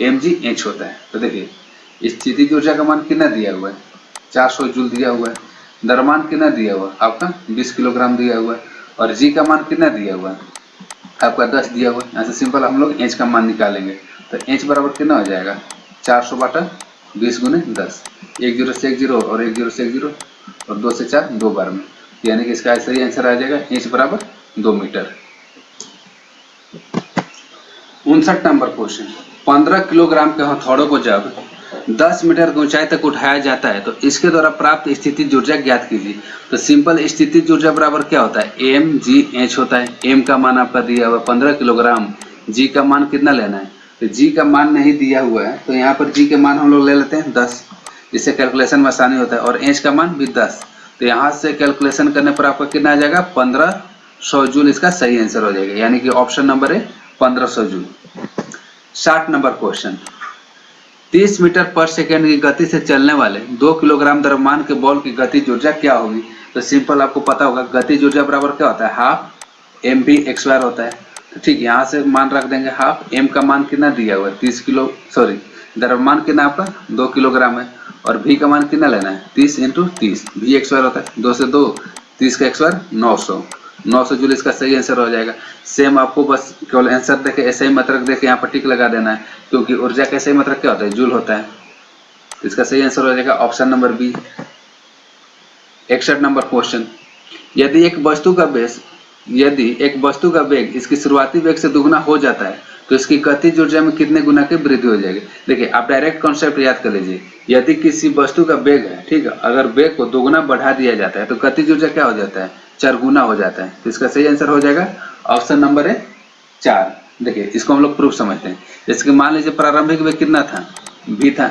mgh होता है। तो देखिए स्थितिज ऊर्जा का मान कितना दिया हुआ है? 400 जूल दिया हुआ है। द्रव्यमान कितना दिया हुआ है? आपका 20 किलोग्राम दिया हुआ है। और g का मान कितना दिया हुआ है? आपका 10 दिया हुआ है। यहाँ से सिंपल हम लोग h का मान निकालेंगे। तो h बराबर कितना हो जाएगा? 400/20 × 10। 1 0 से 1 0 और 1 0 से 1 0 और 2 से 4 2 बार में, यानी कि इसका सही आंसर आ जाएगा h बराबर 2 मीटर। 59 number question. 15 किलोग्राम के हथौड़ों को जब 10 मीटर की ऊंचाई तक उठाया जाता है, तो इसके द्वारा प्राप्त स्थितिज ऊर्जा ज्ञात कीजिए। तो सिंपल स्थितिज ऊर्जा बराबर क्या होता है? mgh होता है। m का मान आपका दिया हुआ 15 किलोग्राम। g का मान कितना लेना है? तो g का मान नहीं दिया हुआ है, तो यहाँ पर g के मान हम लोग ले लेते हैं 10, इससे कैलकुलेशन में आसानी होता है। और h का मान भी 10, तो यहाँ से कैलकुलेशन करने पर आपका कितना आ जाएगा? 1500 जूल इसका सही आंसर हो जाएगा, यानी कि ऑप्शन नंबर है 1500 जूल। 60 number question. 30 मीटर पर सेकेंड की गति से चलने वाले 2 किलोग्राम द्रव्यमान के बॉल की गतिज ऊर्जा क्या होगी? तो सिंपल आपको पता होगा गतिज ऊर्जा बराबर क्या होता है? हाफ mv/2 होता है। तो ठीक, यहाँ से मान रख देंगे हाफ। m का मान कितना दिया हुआ है? 30 किलो, सॉरी द्रव्यमान कितना आपका 2 किलोग्राम है। और v का मान कितना लेना है? 30 × 30 v/2 होता है। 2 से 2 30 का x² 900 जूल इसका सही आंसर हो जाएगा। सेम आपको बस केवल आंसर देके ऐसे ही मात्रक देके यहाँ पर टिक लगा देना है, क्योंकि ऊर्जा का सही मात्रक क्या होता है? जूल होता है। इसका सही आंसर हो जाएगा option number B. 61 number question. यदि एक वस्तु का वेग इसकी शुरुआती वेग से दुगुना हो जाता है, तो इसकी गतिज ऊर्जा में कितने गुना की वृद्धि हो जाएगी? देखिए आप डायरेक्ट कॉन्सेप्ट याद कर लीजिए। यदि किसी वस्तु का वेग है, ठीक है, अगर वेग को दोगुना बढ़ा दिया जाता है तो गतिज ऊर्जा क्या हो जाता है? 4 गुना हो जाता है। तो इसका सही आंसर हो जाएगा ऑप्शन नंबर है 4। देखिए इसको हम लोग प्रूफ समझते हैं। जैसे कि मान लीजिए प्रारंभिक वेग कितना था? v था।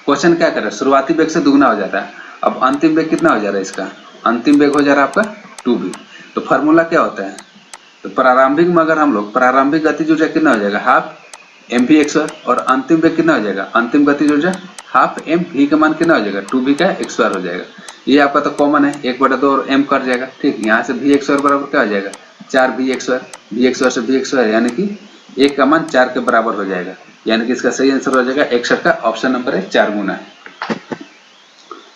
क्वेश्चन क्या कर रहा है? शुरुआती वेग से दुगुना हो जाता है। अब अंतिम वेग कितना हो जा रहा है? इसका अंतिम वेग हो जा रहा है आपका 2v। तो फार्मूला क्या होता है? तो प्रारंभिक में अगर हम लोग प्रारंभिक गतिज ऊर्जा कितना हो जाएगा? Half mv/2। और अंतिम वेग कितना हो जाएगा? अंतिम गतिज ऊर्जा हाफ m। v का मान कितना हो जाएगा? 2v का x² हो जाएगा। ये आपका तो कॉमन है, 1/2 और m कट जाएगा। ठीक, यहाँ से v/2 बराबर क्या हो जाएगा? 4v/2। v/2 से v/2 यानी कि 1 का मान 4 के बराबर हो जाएगा, यानी कि इसका सही आंसर हो जाएगा 61 का ऑप्शन नंबर है 4 गुना।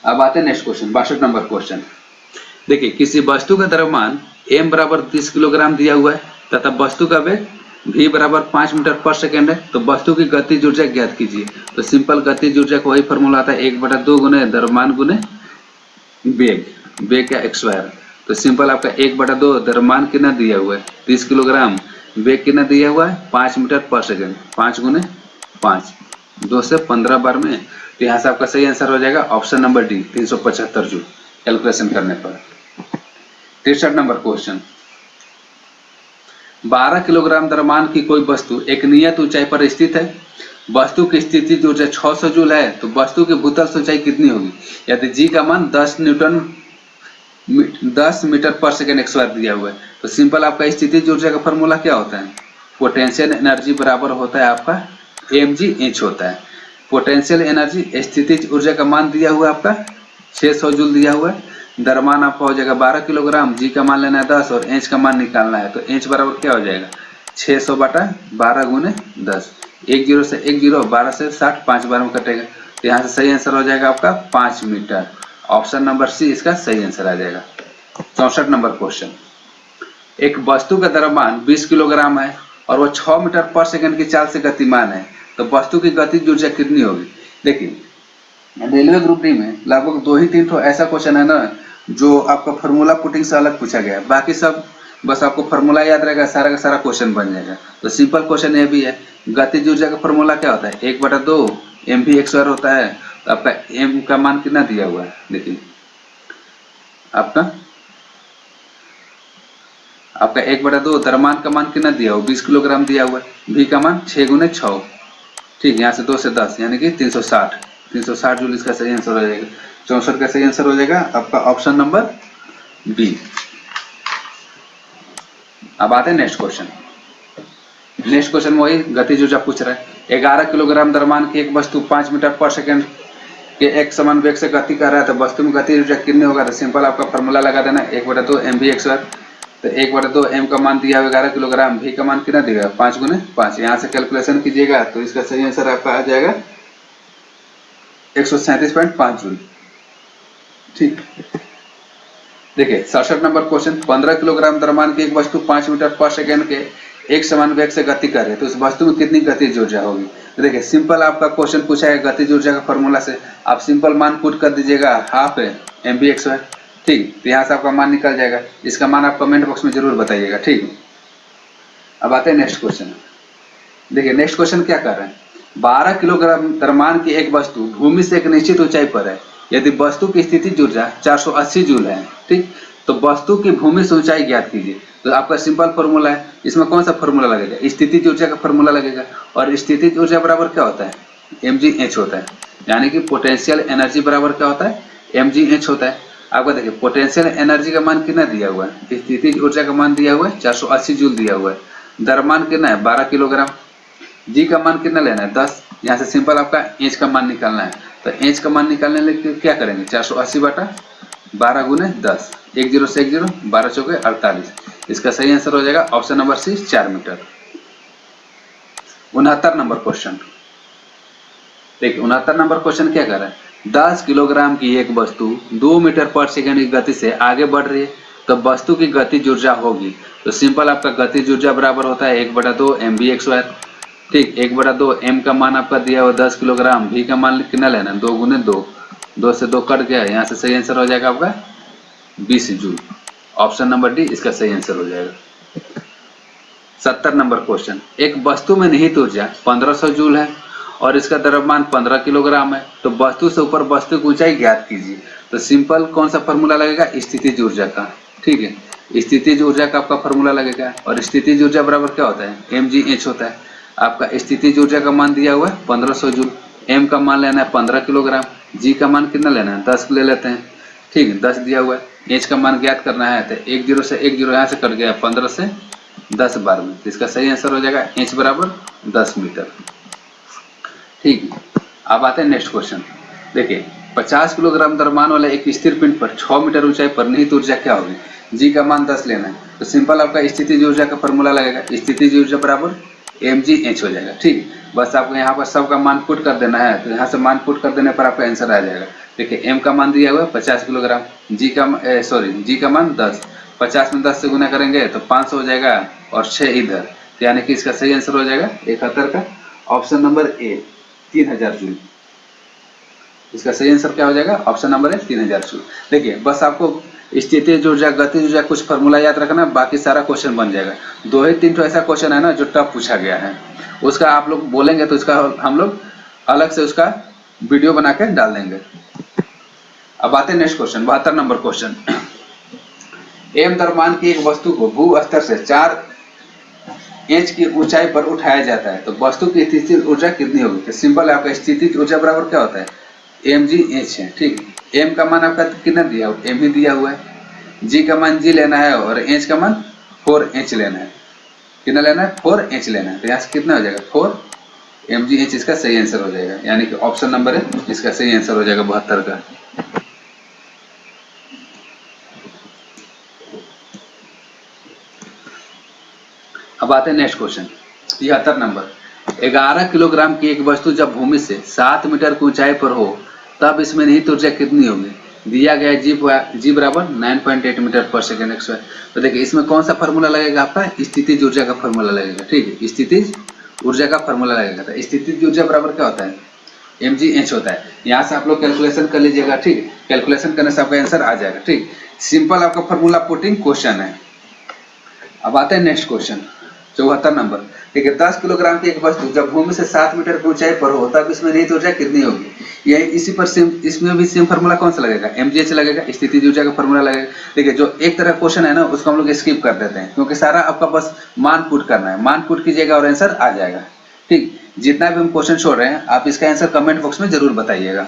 अब आते हैं नेक्स्ट क्वेश्चन 62 नंबर क्वेश्चन। देखिए किसी वस्तु का द्रव्यमान m बराबर 30 किलोग्राम दिया हुआ है तथा वस्तु का वेग v बराबर 5 मीटर पर सेकेंड है, तो वस्तु की गतिज ऊर्जा ज्ञात कीजिए। तो सिंपल गतिज ऊर्जा का वही फॉर्मूला आता है 1/2 गुने द्रव्यमान गुने वेग का x²। तो सिंपल आपका 1/2 द्रव्यमान कितना दिया हुआ है? 30 किलोग्राम। वेग कितना दिया हुआ है? 5 मीटर पर सेकेंड। 5 × 5 2 से 15 बार में, तो यहाँ से आपका सही आंसर हो जाएगा option number D 375 joule calculation करने पर। 63 नंबर क्वेश्चन। 12 किलोग्राम द्रव्यमान की कोई वस्तु एक नियत ऊंचाई पर स्थित है। वस्तु की स्थितिज ऊर्जा 600 जूल है, तो वस्तु की भूतल से ऊंचाई कितनी होगी? यदि जी का मान 10 मीटर पर सेकेंड x² दिया हुआ है, तो सिंपल आपका स्थितिज ऊर्जा का फॉर्मूला क्या होता है? पोटेंशियल एनर्जी बराबर होता है आपका mgh होता है। पोटेंशियल एनर्जी स्थितिज ऊर्जा का मान दिया हुआ है आपका 600 जूल दिया हुआ है। द्रव्यमान आपका हो जाएगा 12 किलोग्राम। जी का मान लेना है 10 और h का मान निकालना है, तो h बराबर क्या हो जाएगा? 600 बटा 12 गुने 10, 1 जीरो से 1 जीरो, 12 से 60, 5 बार में कटेगा, तो यहाँ से सही आंसर हो जाएगा आपका 5 मीटर। ऑप्शन नंबर सी इसका सही आंसर आ जाएगा। 64 नंबर क्वेश्चन, एक वस्तु का द्रव्यमान 20 किलोग्राम है और वो 6 मीटर पर सेकंड की चाल से गतिमान है, तो वस्तु की गतिज ऊर्जा कितनी होगी। देखिए रेलवे ग्रुप डी में लगभग 2 ही 3 तो ऐसा क्वेश्चन है ना जो आपका फॉर्मूला पुटिंग से अलग पूछा गया है, बाकी सब बस आपको फॉर्मूला याद रहेगा, सारा का सारा क्वेश्चन बन जाएगा। तो सिंपल क्वेश्चन ये भी है, गतिज ऊर्जा का फॉर्मूला क्या होता है, 1/2 mv/2 होता है। तो आपका m का मान कितना दिया हुआ है, देखिए आपका 1/2 द्रव्यमान का मान कितना दिया हुआ, 20 किलोग्राम दिया हुआ है, v का मान 6 गुने 6, ठीक, यहाँ से 2 से 10 यानी कि 360 जूल इसका सही आंसर हो जाएगा। 64 का सही आंसर हो जाएगा आपका ऑप्शन नंबर बी। अब आते हैं नेक्स्ट क्वेश्चन। नेक्स्ट क्वेश्चन में वही गतिज ऊर्जा पूछ रहा है। 11 किलोग्राम द्रव्यमान की एक वस्तु 5 मीटर पर सेकंड के एक समान वेग से गति कर रहा है, तो वस्तु में गतिज ऊर्जा कितनी होगा। तो सिंपल आपका फॉर्मूला लगा देना, 1/2 mv/2। तो 1/2 m का मान दिया हुआ 11 किलोग्राम, v का मान कितना दिया 5 गुने 5, यहाँ से कैलकुलेशन कीजिएगा तो इसका सही आंसर आपका आ जाएगा 137.5 जूल। ठीक, देखिए 67 नंबर क्वेश्चन, 15 किलोग्राम द्रव्यमान की एक वस्तु 5 मीटर पर सेकंड के एक समान वेग से गति कर रही है, तो उस वस्तु में कितनी गतिज ऊर्जा होगी। तो देखिए सिंपल आपका क्वेश्चन पूछा है गतिज ऊर्जा का फॉर्मूला से, आप सिंपल मान पुट कर दीजिएगा, हाफ है mv/2, ठीक, तो यहाँ से आपका मान निकल जाएगा। इसका मान आप कमेंट बॉक्स में जरूर बताइएगा। ठीक, अब आते हैं नेक्स्ट क्वेश्चन। देखिए नेक्स्ट क्वेश्चन क्या कर रहे हैं, 12 किलोग्राम द्रव्यमान की एक वस्तु भूमि से एक निश्चित ऊंचाई पर है, यदि वस्तु की स्थितिज ऊर्जा 480 जूल है, ठीक, तो वस्तु की भूमि से ऊंचाई ज्ञात कीजिए। तो आपका सिंपल फॉर्मूला है, इसमें कौन सा फॉर्मूला लगेगा, स्थितिज ऊर्जा का फॉर्मूला लगेगा, और स्थितिज ऊर्जा बराबर क्या होता है, mgh होता है, यानी कि पोटेंशियल एनर्जी बराबर क्या होता है, mgh होता है। आपका देखिए पोटेंशियल एनर्जी का मान कितना दिया हुआ है, स्थितिज ऊर्जा का मान दिया हुआ है 480 जूल दिया हुआ है, द्रव्यमान कितना है 12 किलोग्राम, जी का मान कितना लेना है 10, यहाँ से सिंपल आपका एच का मान निकालना है। तो एच का मान निकालने लिए क्या करेंगे, 480 बटा 12 गुने 10, 1 जीरो से 1 जीरो, 12 चौके 48, इसका सही आंसर हो जाएगा option number C 4 metre. 69 number question, देखिए 69 नंबर क्वेश्चन क्या कर रहा है, 10 किलोग्राम की एक वस्तु 2 मीटर पर सेकंड की गति से आगे बढ़ रही है, तो वस्तु की गतिज ऊर्जा होगी। तो सिंपल आपका गतिज ऊर्जा बराबर होता है 1/2 mv/2, ठीक, 1/2 m का मान आपका दिया हुआ 10 किलोग्राम, v का मान कितना लेना है 2 गुने 2, 2 से 2 कट गया, यहाँ से सही आंसर हो जाएगा आपका 20 जूल। ऑप्शन नंबर डी इसका सही आंसर हो जाएगा। 70 नंबर क्वेश्चन, एक वस्तु में निहित ऊर्जा 1500 जूल है और इसका द्रव्यमान 15 किलोग्राम है, तो वस्तु से ऊपर वस्तु की ऊंचाई ज्ञात कीजिए। तो सिंपल कौन सा फॉर्मूला लगेगा, स्थितिज ऊर्जा का, ठीक है, स्थितिज ऊर्जा का आपका फॉर्मूला लगेगा, और स्थितिज ऊर्जा बराबर क्या होता है mgh होता है। आपका स्थितिज ऊर्जा का मान दिया हुआ है 1500 जूल, m का मान लेना है 15 किलोग्राम, g का मान कितना लेना है 10 ले लेते हैं, ठीक है, 10 दिया हुआ है, h का मान ज्ञात करना है, तो 1 जीरो से 1 जीरो यहाँ से कट गया, 15 से 10 बार में, तो इसका सही आंसर हो जाएगा h बराबर 10 मीटर। ठीक, अब आते हैं नेक्स्ट क्वेश्चन। देखिए 50 किलोग्राम द्रव्यमान वाले एक स्थिर पिंड पर 6 मीटर ऊंचाई पर निहित ऊर्जा क्या होगी, जी का मान 10 लेना है। तो सिंपल आपका स्थितिज ऊर्जा का फॉर्मूला लगेगा, स्थितिज ऊर्जा बराबर mgh हो जाएगा। ठीक, बस आपको यहाँ पर सबका मान पुट कर देना है, तो यहाँ से मान पुट कर देने पर आपका आंसर आ जाएगा। देखिए m का मान दिया हुआ है 50 किलोग्राम, जी का मान 10, 50 में 10 से गुना करेंगे तो 500 हो जाएगा, और 6 इधर, तो यानी कि इसका सही आंसर हो जाएगा 71 का ऑप्शन नंबर ए 3000 जूल। इसका सही आंसर क्या हो जाएगा, ऑप्शन नंबर है 3000 जूल। देखिए बस आपको स्थितिज ऊर्जा गतिज ऊर्जा कुछ फॉर्मूला याद रखना, बाकी सारा क्वेश्चन बन जाएगा। 2 ही 3 तो ऐसा क्वेश्चन है ना जो टफ पूछा गया है, उसका आप लोग बोलेंगे तो इसका हम लोग अलग से उसका वीडियो बना के डाल देंगे। अब आते हैं next question, 72 number question. M द्रव्यमान की एक वस्तु को भू स्तर से 4 इंच की ऊंचाई पर उठाया जाता है, तो वस्तु की स्थितिज ऊर्जा कितनी होगी। तो सिंपल है, आपका स्थितिज ऊर्जा बराबर क्या होता है mgh है। ठीक, m का मान आपका कितना दिया हुआ, m ही दिया हुआ है, g का मान g लेना है, और h का मान 4h लेना है। कितना लेना है 4h लेना है, तो यहाँ से कितना हो जाएगा 4 mgh इसका सही आंसर हो जाएगा, यानी कि ऑप्शन नंबर है इसका सही आंसर हो जाएगा 72 का। अब आते हैं नेक्स्ट क्वेश्चन 73 नंबर। 11 किलोग्राम की एक वस्तु जब भूमि से 7 मीटर की ऊंचाई पर हो तब इसमें निहित ऊर्जा कितनी होगी? दिया गया जी बराबर 9.8 मीटर पर सेकेंड स्क्वायर। तो देखिए इसमें कौन सा फार्मूला लगेगा? आपका स्थितिज ऊर्जा का फार्मूला लगेगा। ठीक है, स्थितिज ऊर्जा का फार्मूला लगेगा। तो स्थितिज ऊर्जा बराबर क्या होता है? mgh होता है। यहाँ से आप लोग कैलकुलेशन कर लीजिएगा। ठीक, कैलकुलेशन करने से आपका आंसर आ जाएगा। ठीक, सिंपल आपका फार्मूला पुटिंग क्वेश्चन है। अब आते हैं नेक्स्ट क्वेश्चन 74 नंबर। ठीक है, 10 किलोग्राम की एक वस्तु जब भूमि से 7 मीटर की ऊंचाई पर हो तब इसमें निहित ऊर्जा कितनी होगी? ये इसी पर सेम, इसमें भी सेम फार्मूला कौन सा लगेगा? mgh लगेगा, स्थितिज ऊर्जा का फार्मूला लगेगा। ठीक है, जो एक तरह क्वेश्चन है ना उसको हम लोग स्किप कर देते हैं क्योंकि सारा आपका बस मान पुट करना है। मान पुट कीजिएगा और आंसर आ जाएगा। ठीक, जितना भी हम क्वेश्चन छोड़ रहे हैं आप इसका आंसर कमेंट बॉक्स में जरूर बताइएगा।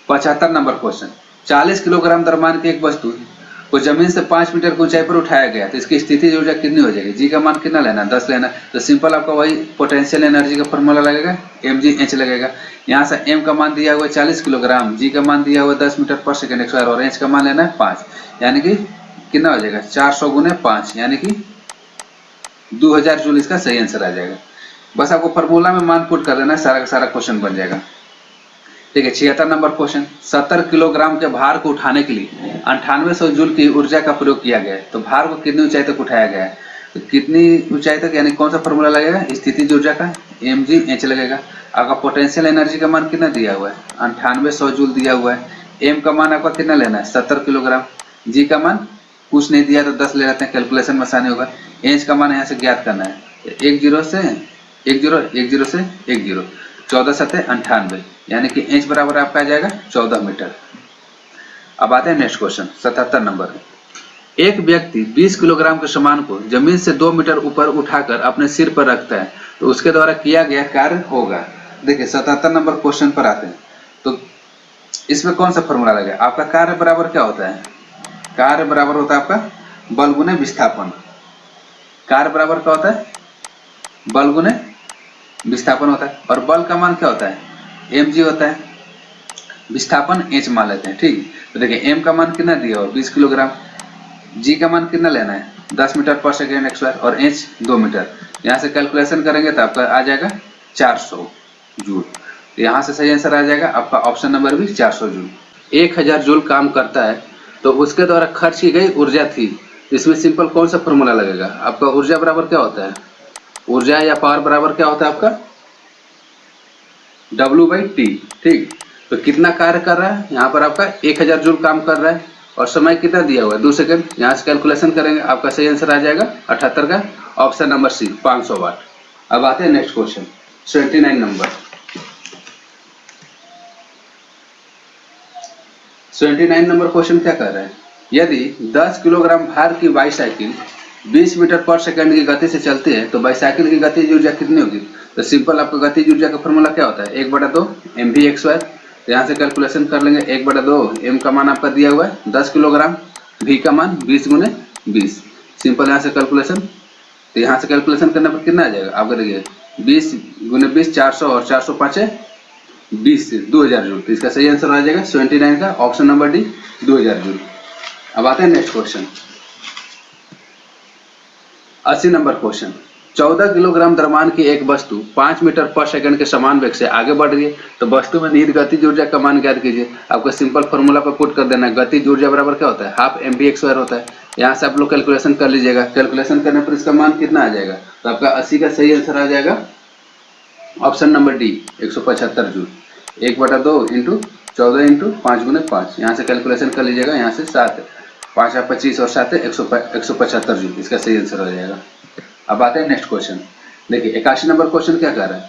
75 नंबर क्वेश्चन। 40 किलोग्राम द्रव्यमान की एक वस्तु को जमीन से 5 मीटर की ऊंचाई पर उठाया गया तो इसकी स्थितिज ऊर्जा कितनी हो जाएगी? जी का मान कितना लेना? 10 लेना। तो सिंपल आपका वही पोटेंशियल एनर्जी का फॉर्मूला लगेगा, mgh लगेगा। यहाँ से m का मान दिया हुआ है 40 किलोग्राम, जी का मान दिया हुआ 10 मीटर पर सेकेंड स्क्वायर और h का मान लेना है 5, यानी कि कितना हो जाएगा? 400 गुने 5 यानी कि 2000 जूल इसका सही आंसर आ जाएगा। बस आपको फॉर्मूला में मान पुट कर देना है, सारा का सारा क्वेश्चन बन जाएगा। ठीक है, 76 नंबर क्वेश्चन। 70 किलोग्राम के भार को उठाने के लिए 9800 जूल की ऊर्जा का प्रयोग किया गया है तो भार को कितनी ऊंचाई तक उठाया गया है? तो कितनी ऊंचाई तक, यानी कौन सा फॉर्मूला लगेगा? स्थितिज ऊर्जा का mgh लगेगा। आपका पोटेंशियल एनर्जी का मान कितना दिया हुआ है? 9800 जूल दिया हुआ है। m का मान आपका कितना लेना है? 70 किलोग्राम। जी का मान कुछ नहीं दिया तो 10 ले लेते हैं, कैलकुलेशन में आसानी होगा। h का मान यहाँ से ज्ञात करना है, 10 से 10 14 सत्ते 98 यानी कि h बराबर आपका आ जाएगा 14 मीटर। अब आते हैं नेक्स्ट क्वेश्चन 77 नंबर। एक व्यक्ति 20 किलोग्राम के सामान को जमीन से 2 मीटर ऊपर उठाकर अपने सिर पर रखता है तो उसके द्वारा किया गया कार्य होगा। देखिए 77 नंबर क्वेश्चन पर आते हैं तो इसमें कौन सा फॉर्मूला लगेगा? आपका कार्य बराबर क्या होता है? कार्य बराबर होता है आपका बल गुने विस्थापन। कार्य बराबर क्या होता है? बल गुने विस्थापन होता है। और बल का मान क्या होता है? mg होता है, विस्थापन h मान लेते हैं। ठीक, तो देखिए m का मान कितना दिया हो? 20 किलोग्राम। g का मान कितना लेना है? 10 मीटर पर सेकेंड स्क्वायर और h 2 मीटर। यहाँ से कैलकुलेशन करेंगे तो आपका आ जाएगा 400 जूल। यहाँ से सही आंसर आ जाएगा आपका ऑप्शन नंबर भी 400 जूल। 1000 जूल काम करता है तो उसके द्वारा खर्च की गई ऊर्जा थी। इसमें सिंपल कौन सा फॉर्मूला लगेगा? आपका ऊर्जा बराबर क्या होता है? ऊर्जा या पावर बराबर क्या होता है आपका? W/T। ठीक, तो कितना कार्य कर रहा है? यहाँ पर आपका 1000 जूल काम कर रहा है और समय कितना दिया हुआ है? 2 सेकंड। यहाँ से कैलकुलेशन करेंगे आपका सही आंसर आ जाएगा 78 का ऑप्शन नंबर सी 500 वाट। अब आते हैं next question 79 number. 79 number question क्या कर रहा है? यदि 10 किलोग्राम भार की बाईसाइकिल 20 मीटर पर सेकंड की गति से चलती है तो बाईसाइकिल की गतिज ऊर्जा कितनी होगी? तो सिंपल आपका गतिज ऊर्जा का फॉर्मूला क्या होता है? 1/2 mv/2। तो यहाँ से कैलकुलेशन कर लेंगे 1/2 m का मान आपका दिया हुआ है 10 किलोग्राम, v का मान 20 गुने 20। सिंपल यहाँ से कैलकुलेशन, तो यहाँ से कैलकुलेशन करने पर कितना आ जाएगा आपका? देखिए 20 गुने 20 400 और 405 20 से 2000 जूल। तो इसका सही आंसर आ जाएगा 79 का ऑप्शन नंबर डी 2000 जूल। अब आते हैं next question 80 number question. 14 kilogram द्रव्यमान की एक वस्तु 5 मीटर पर सेकंड के समान वेग से आगे बढ़ रही है तो वस्तु में निहित गतिज ऊर्जा का मान ज्ञात कीजिए। आपको सिंपल फॉर्मूला पर पुट कर देना है। गतिज ऊर्जा बराबर क्या होता है? हाफ mv/2 होता है। यहाँ से आप लोग कैलकुलेशन कर लीजिएगा। कैलकुलेशन करने पर इसका मान कितना आ जाएगा? तो आपका 80 का सही आंसर आ जाएगा option number D 175 joule. 1/2 into 14 into 5 गुने 5। यहाँ से कैलकुलेशन कर लीजिएगा। यहाँ से 7 5 25 और 7 175 जूल इसका सही आंसर हो जाएगा। अब आते हैं नेक्स्ट क्वेश्चन। देखिए 81 नंबर क्वेश्चन क्या कर रहा है?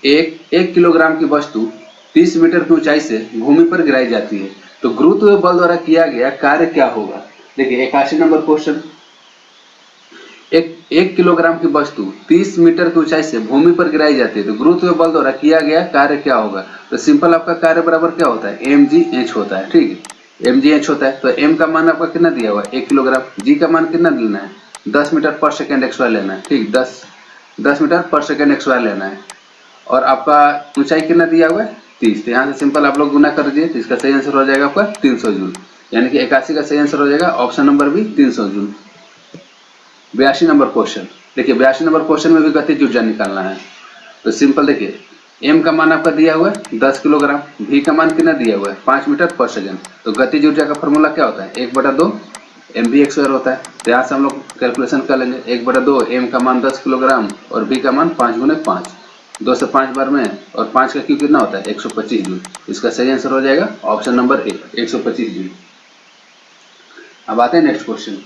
एक किलोग्राम की वस्तु 30 मीटर की ऊंचाई से भूमि पर गिराई जाती है तो गुरुत्व बल द्वारा किया गया कार्य क्या होगा? देखिए 81 नंबर क्वेश्चन। एक किलोग्राम की वस्तु 30 मीटर की ऊंचाई से भूमि पर गिराई जाती है तो गुरुत्व बल द्वारा किया गया कार्य क्या होगा? तो सिंपल आपका कार्य बराबर क्या होता है? mgh होता है। ठीक है, mgh होता है। तो m का मान आपका कितना दिया हुआ है? 1 किलोग्राम। g का मान कितना लेना है? 10 मीटर पर सेकेंड स्क्वायर लेना है। ठीक, 10 मीटर पर सेकेंड स्क्वायर लेना है। और आपका ऊंचाई कितना दिया हुआ है? 30। तो यहाँ से सिंपल आप लोग गुना कर दीजिए तो इसका सही आंसर हो जाएगा आपका 300 जूल, यानी कि 81 का सही आंसर हो जाएगा ऑप्शन नंबर भी 300 जूल। 82 number question. देखिए 82 नंबर क्वेश्चन में भी गतिज ऊर्जा निकालना है। तो सिंपल देखिए, एम का मान आपका दिया हुआ है 10 किलोग्राम, भी का मान कितना दिया हुआ है 5 मीटर पर सेकेंड। तो गतिज ऊर्जा का फॉर्मूला क्या होता है 1/2 mv/2 होता है। तो यहाँ से हम लोग कैलकुलेशन कर लेंगे 1/2 एम का मान 10 किलोग्राम और भी का मान 5 गुने 5, 2 से 5 बार में, और 5 का क्यू कितना होता है 125 जूल। इसका सही आंसर हो जाएगा ऑप्शन नंबर ए 125 जूल। अब आते हैं नेक्स्ट क्वेश्चन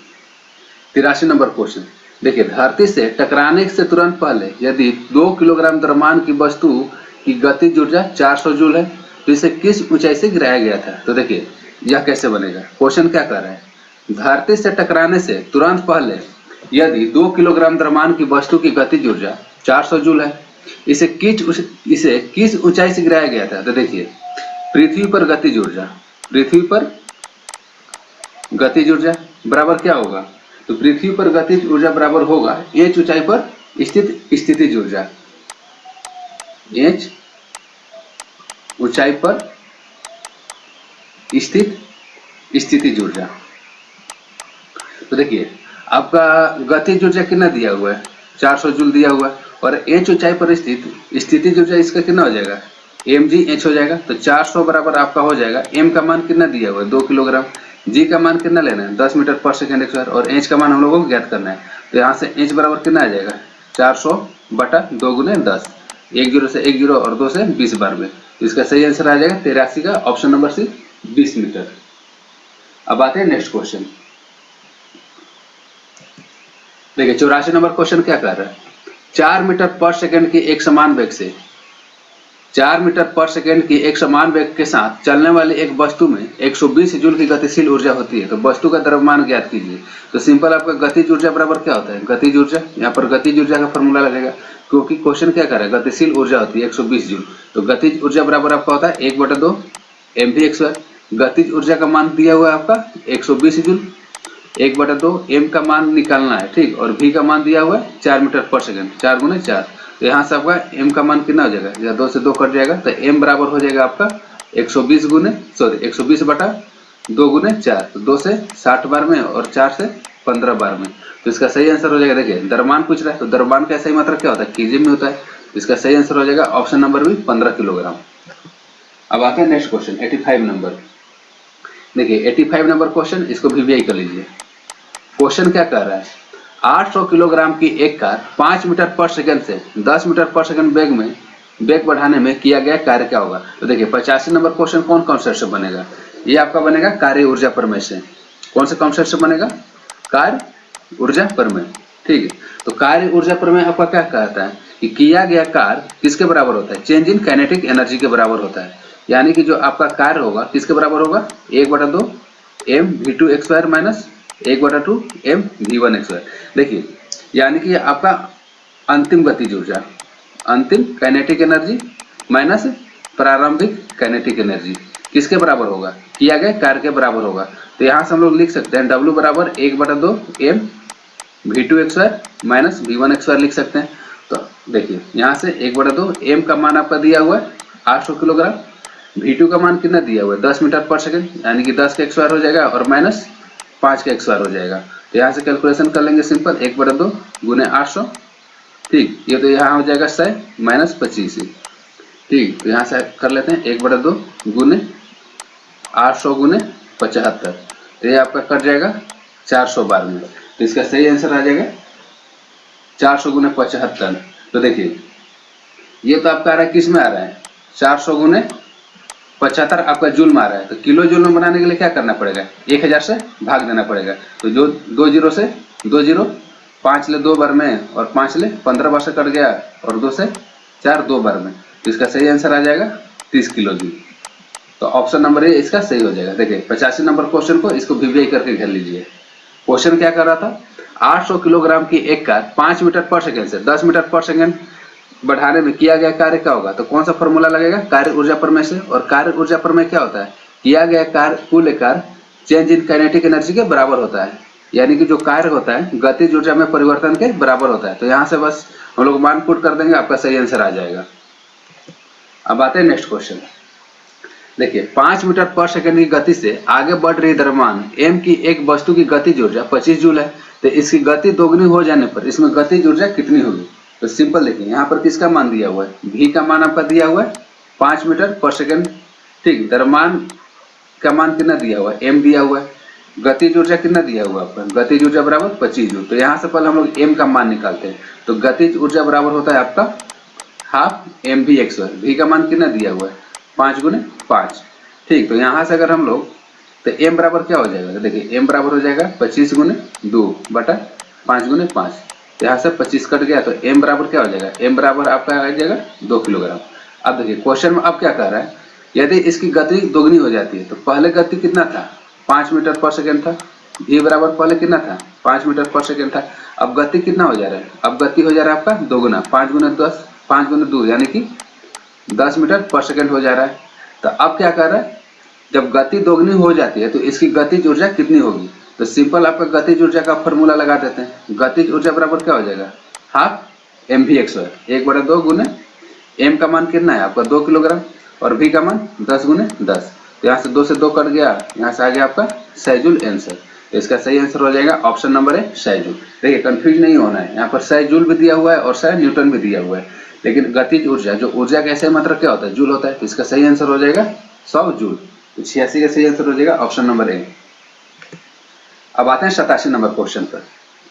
83 नंबर क्वेश्चन। देखिए धरती से टकराने से तुरंत पहले यदि 2 किलोग्राम द्रव्यमान की वस्तु की गतिज ऊर्जा 400 जूल है तो इसे किस ऊंचाई से गिराया गया था। तो देखिए यह कैसे बनेगा, क्वेश्चन क्या कर रहा है, धरती से टकराने से तुरंत पहले यदि 2 किलोग्राम द्रव्यमान की वस्तु की गतिज ऊर्जा 400 जूल है, इसे किस ऊंचाई से गिराया गया था। तो देखिए पृथ्वी पर गतिज ऊर्जा बराबर क्या होगा, तो पृथ्वी पर गतिज ऊर्जा बराबर होगा h ऊंचाई पर स्थित स्थितिज ऊर्जा, h ऊंचाई पर स्थित स्थितिज ऊर्जा। तो देखिए आपका गतिज ऊर्जा कितना दिया हुआ है 400 जूल दिया हुआ है, और h ऊंचाई पर स्थित स्थितिज ऊर्जा इसका कितना हो जाएगा mgh हो जाएगा। तो 400 बराबर आपका हो जाएगा, m का मान कितना दिया हुआ है 2 किलोग्राम, g का मान कितना लेना है 10 मीटर पर सेकेंड स्क्वायर, और h का मान हम लोगों को ज्ञात करना है। तो यहाँ से h बराबर कितना आ जाएगा 400/2 गुने 10, 1 0 से 1 0 और 2 से 20 बार में। तो इसका सही आंसर आ जाएगा 83 का ऑप्शन नंबर सी 20 मीटर। अब आते हैं नेक्स्ट क्वेश्चन। देखिए 84 नंबर क्वेश्चन क्या कर रहा है, 4 मीटर पर सेकेंड की एक समान वेग से 4 मीटर पर सेकेंड की एक समान वेग के साथ चलने वाली एक वस्तु में 120 जूल की गतिशील ऊर्जा होती है। तो वस्तु का द्रव्यमान ज्ञात कीजिए। तो सिंपल आपका गतिज ऊर्जा बराबर क्या होता है गतिज ऊर्जा, यहाँ पर गतिज ऊर्जा का फॉर्मूला लगेगा, क्योंकि क्वेश्चन क्या कर रहा है गतिशील ऊर्जा होती है 120 जूल। तो गतिज ऊर्जा बराबर आपका होता है 1/2 mv/2। गतिज ऊर्जा का मान दिया हुआ है आपका 120 जूल, 1/2 m का मान निकालना है, ठीक, और v का मान दिया हुआ है 4 मीटर पर सेकेंड, 4 गुने 4। तो यहाँ से आपका m का मान कितना हो जाएगा, या 2 से 2 कट जाएगा, तो m बराबर हो जाएगा आपका 120/2 गुने 4, तो 2 से 60 बार में और 4 से 15 बार में। तो इसका सही आंसर हो जाएगा, देखिए द्रव्यमान पूछ रहा है तो द्रव्यमान का सही मात्रा क्या होता है केजी में होता है। इसका सही आंसर हो जाएगा ऑप्शन नंबर बी 15 किलोग्राम। अब आते हैं नेक्स्ट क्वेश्चन 85 नंबर। देखिए 85 नंबर क्वेश्चन, इसको भी कर लीजिए। क्वेश्चन क्या कर रहा है, 800 किलोग्राम की एक कार 5 मीटर पर सेकंड से 10 मीटर पर सेकंड वेग बढ़ाने में किया गया कार्य क्या होगा। तो देखिए 85 नंबर क्वेश्चन कौन कॉन्सेप्ट से बनेगा, ये आपका बनेगा कार्य ऊर्जा प्रमेय से। कौन से कॉन्सेप्ट से बनेगा, कार्य ऊर्जा प्रमेय, ठीक है। तो कार्य ऊर्जा प्रमेय आपका क्या कहता है कि किया गया कार्य किसके बराबर होता है, चेंज इन काइनेटिक एनर्जी के बराबर होता है। यानी कि जो आपका कार्य होगा किसके बराबर होगा 1/2 mv2x² माइनस 1/2 mv1x²। देखिए यानी कि आपका अंतिम गतिज ऊर्जा, अंतिम काइनेटिक एनर्जी माइनस प्रारंभिक काइनेटिक एनर्जी किसके बराबर होगा, किया गया कार्य के बराबर होगा। तो यहाँ से हम लोग लिख सकते हैं W बराबर 1/2 mv2x² माइनस v1x² लिख सकते हैं। तो देखिए यहाँ से 1/2 m का मान आपका दिया हुआ है 800 किलोग्राम, v2 का मान कितना दिया हुआ है 10 मीटर पर सेकेंड, यानी कि 10 का x² हो जाएगा और माइनस 5 का x² हो जाएगा। तो यहाँ से कैलकुलेशन कर लेंगे सिंपल 1/2 गुने 800, ठीक, ये तो यहाँ हो जाएगा 100 माइनस 25, ठीक। तो यहाँ से कर लेते हैं 1/2 गुने 800 गुने 75, तो ये आपका कट जाएगा 400 बार में। तो इसका सही आंसर आ जाएगा 400 गुने 75। तो देखिए ये तो आपका आ रहा है किस में आ रहा है 400 गुने 75 आपका जूल में आ रहा है। तो किलो जूल में बनाने के लिए क्या करना पड़ेगा 1000 से भाग देना पड़ेगा। तो जो 2 0 से 2 0, 5 ले 2 बार में और 5 ले 15 बार से कट गया, और 2 से 4 2 बार में। तो इसका सही आंसर आ जाएगा 30 किलो जूल। तो ऑप्शन नंबर ए इसका सही हो जाएगा। देखिए 85 नंबर क्वेश्चन को इसको वीवीआई करके घेर लीजिए। क्वेश्चन क्या कर रहा था, 800 किलोग्राम की एक कार 5 मीटर पर सेकेंड से 10 मीटर पर सेकेंड बढ़ाने में किया गया कार्य क्या होगा। तो कौन सा फॉर्मूला लगेगा, कार्य ऊर्जा प्रमेय से। और कार्य ऊर्जा प्रमेय क्या होता है, किया गया कार्य कुल कार्य चेंज इन काइनेटिक एनर्जी के बराबर होता है। यानी कि जो कार्य होता है गतिज ऊर्जा में परिवर्तन के बराबर होता है। तो यहाँ से बस हम लोग मान पुट कर देंगे, आपका सही आंसर आ जाएगा। अब आते हैं नेक्स्ट क्वेश्चन देखिए 5 मीटर पर सेकंड की गति से आगे बढ़ रही द्रव्यमान m की एक वस्तु की गतिज ऊर्जा 25 जूल है। तो इसकी गति दोगुनी हो जाने पर इसमें गतिज ऊर्जा कितनी होगी? तो सिंपल देखिए, यहाँ पर किसका मान दिया हुआ है? v का मान आपका दिया हुआ है 5 मीटर पर सेकंड। ठीक, द्रव्यमान का मान कितना दिया हुआ है? m दिया हुआ है। गतिज ऊर्जा कितना दिया हुआ है आपका? गतिज ऊर्जा बराबर 25 जूल। तो यहाँ से पहले हम लोग m का मान निकालते हैं। तो गतिज ऊर्जा बराबर होता है आपका हाफ mv/x²। v का मान कितना दिया हुआ है? 5 गुने 5। ठीक, तो यहाँ से अगर हम लोग, तो m बराबर क्या हो जाएगा? देखिए m बराबर हो जाएगा 25 गुने 2 बटा 5 गुने 5। यहाँ से 25 कट गया तो m बराबर क्या हो जाएगा? m बराबर आपका आ जाएगा 2 किलोग्राम। अब देखिए क्वेश्चन में अब क्या कर रहा है, यदि इसकी गति दोगुनी हो जाती है तो पहले गति कितना था? 5 मीटर पर सेकेंड था। v बराबर पहले कितना था? 5 मीटर पर सेकेंड था। अब गति कितना हो जा रहा है? अब गति हो जा रहा है आपका दोगुना, 5 गुने 10, 5 गुने 2 यानी कि 10 मीटर पर सेकेंड हो जा रहा है। तो अब क्या कर रहा है, जब गति दोगुनी हो जाती है तो इसकी गतिज ऊर्जा कितनी होगी? तो सिंपल आपका गतिज ऊर्जा का फॉर्मूला लगा देते हैं। गतिज ऊर्जा बराबर क्या हो जाएगा? Half mv/x²। 1/2 गुने m का मान कितना है आपका? 2 किलोग्राम और v का मान 10 गुने 10। तो यहाँ से 2 से 2 कट गया, यहाँ से आ गया आपका 6 जूल आंसर। तो इसका सही आंसर हो जाएगा ऑप्शन नंबर है 6 जूल। देखिए कंफ्यूज नहीं होना है, यहाँ पर 6 जूल भी दिया हुआ है और 6 न्यूटन भी दिया हुआ है, लेकिन गतिज ऊर्जा, जो ऊर्जा का ऐसे मात्रा क्या होता है? जूल होता है। तो इसका सही आंसर हो जाएगा 100 जूल। तो 86 का सही आंसर हो जाएगा ऑप्शन नंबर ए। अब आते हैं 87 नंबर क्वेश्चन पर।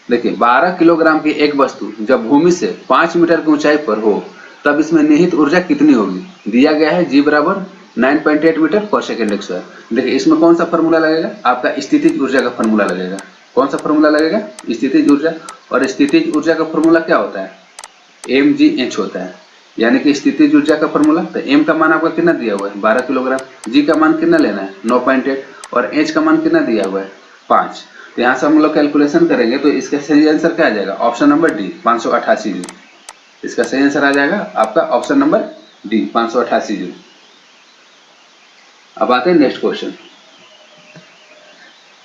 देखिए 12 किलोग्राम की एक वस्तु जब भूमि से 5 मीटर की ऊंचाई पर हो तब इसमें निहित ऊर्जा कितनी होगी? दिया गया है g बराबर 9.8 मीटर पर सेकेंड/2। देखिए इसमें कौन सा फॉर्मूला लगेगा? आपका स्थितिज ऊर्जा का फॉर्मूला लगेगा। कौन सा फॉर्मूला लगेगा? स्थितिज ऊर्जा। और स्थितिज ऊर्जा का फॉर्मूला क्या होता है? mgh होता है, यानी कि स्थितिज ऊर्जा का फॉर्मूला। तो m का मान आपका कितना दिया हुआ है? 12 किलोग्राम। g का मान कितना लेना है? 9.8 और h का मान कितना दिया हुआ है? 5। तो यहाँ से हम लोग कैलकुलेशन करेंगे तो इसका सही आंसर क्या आ जाएगा? Option number D 588 joule. इसका सही आंसर आ जाएगा आपका ऑप्शन नंबर डी 588 जूल। अब आते हैं नेक्स्ट क्वेश्चन।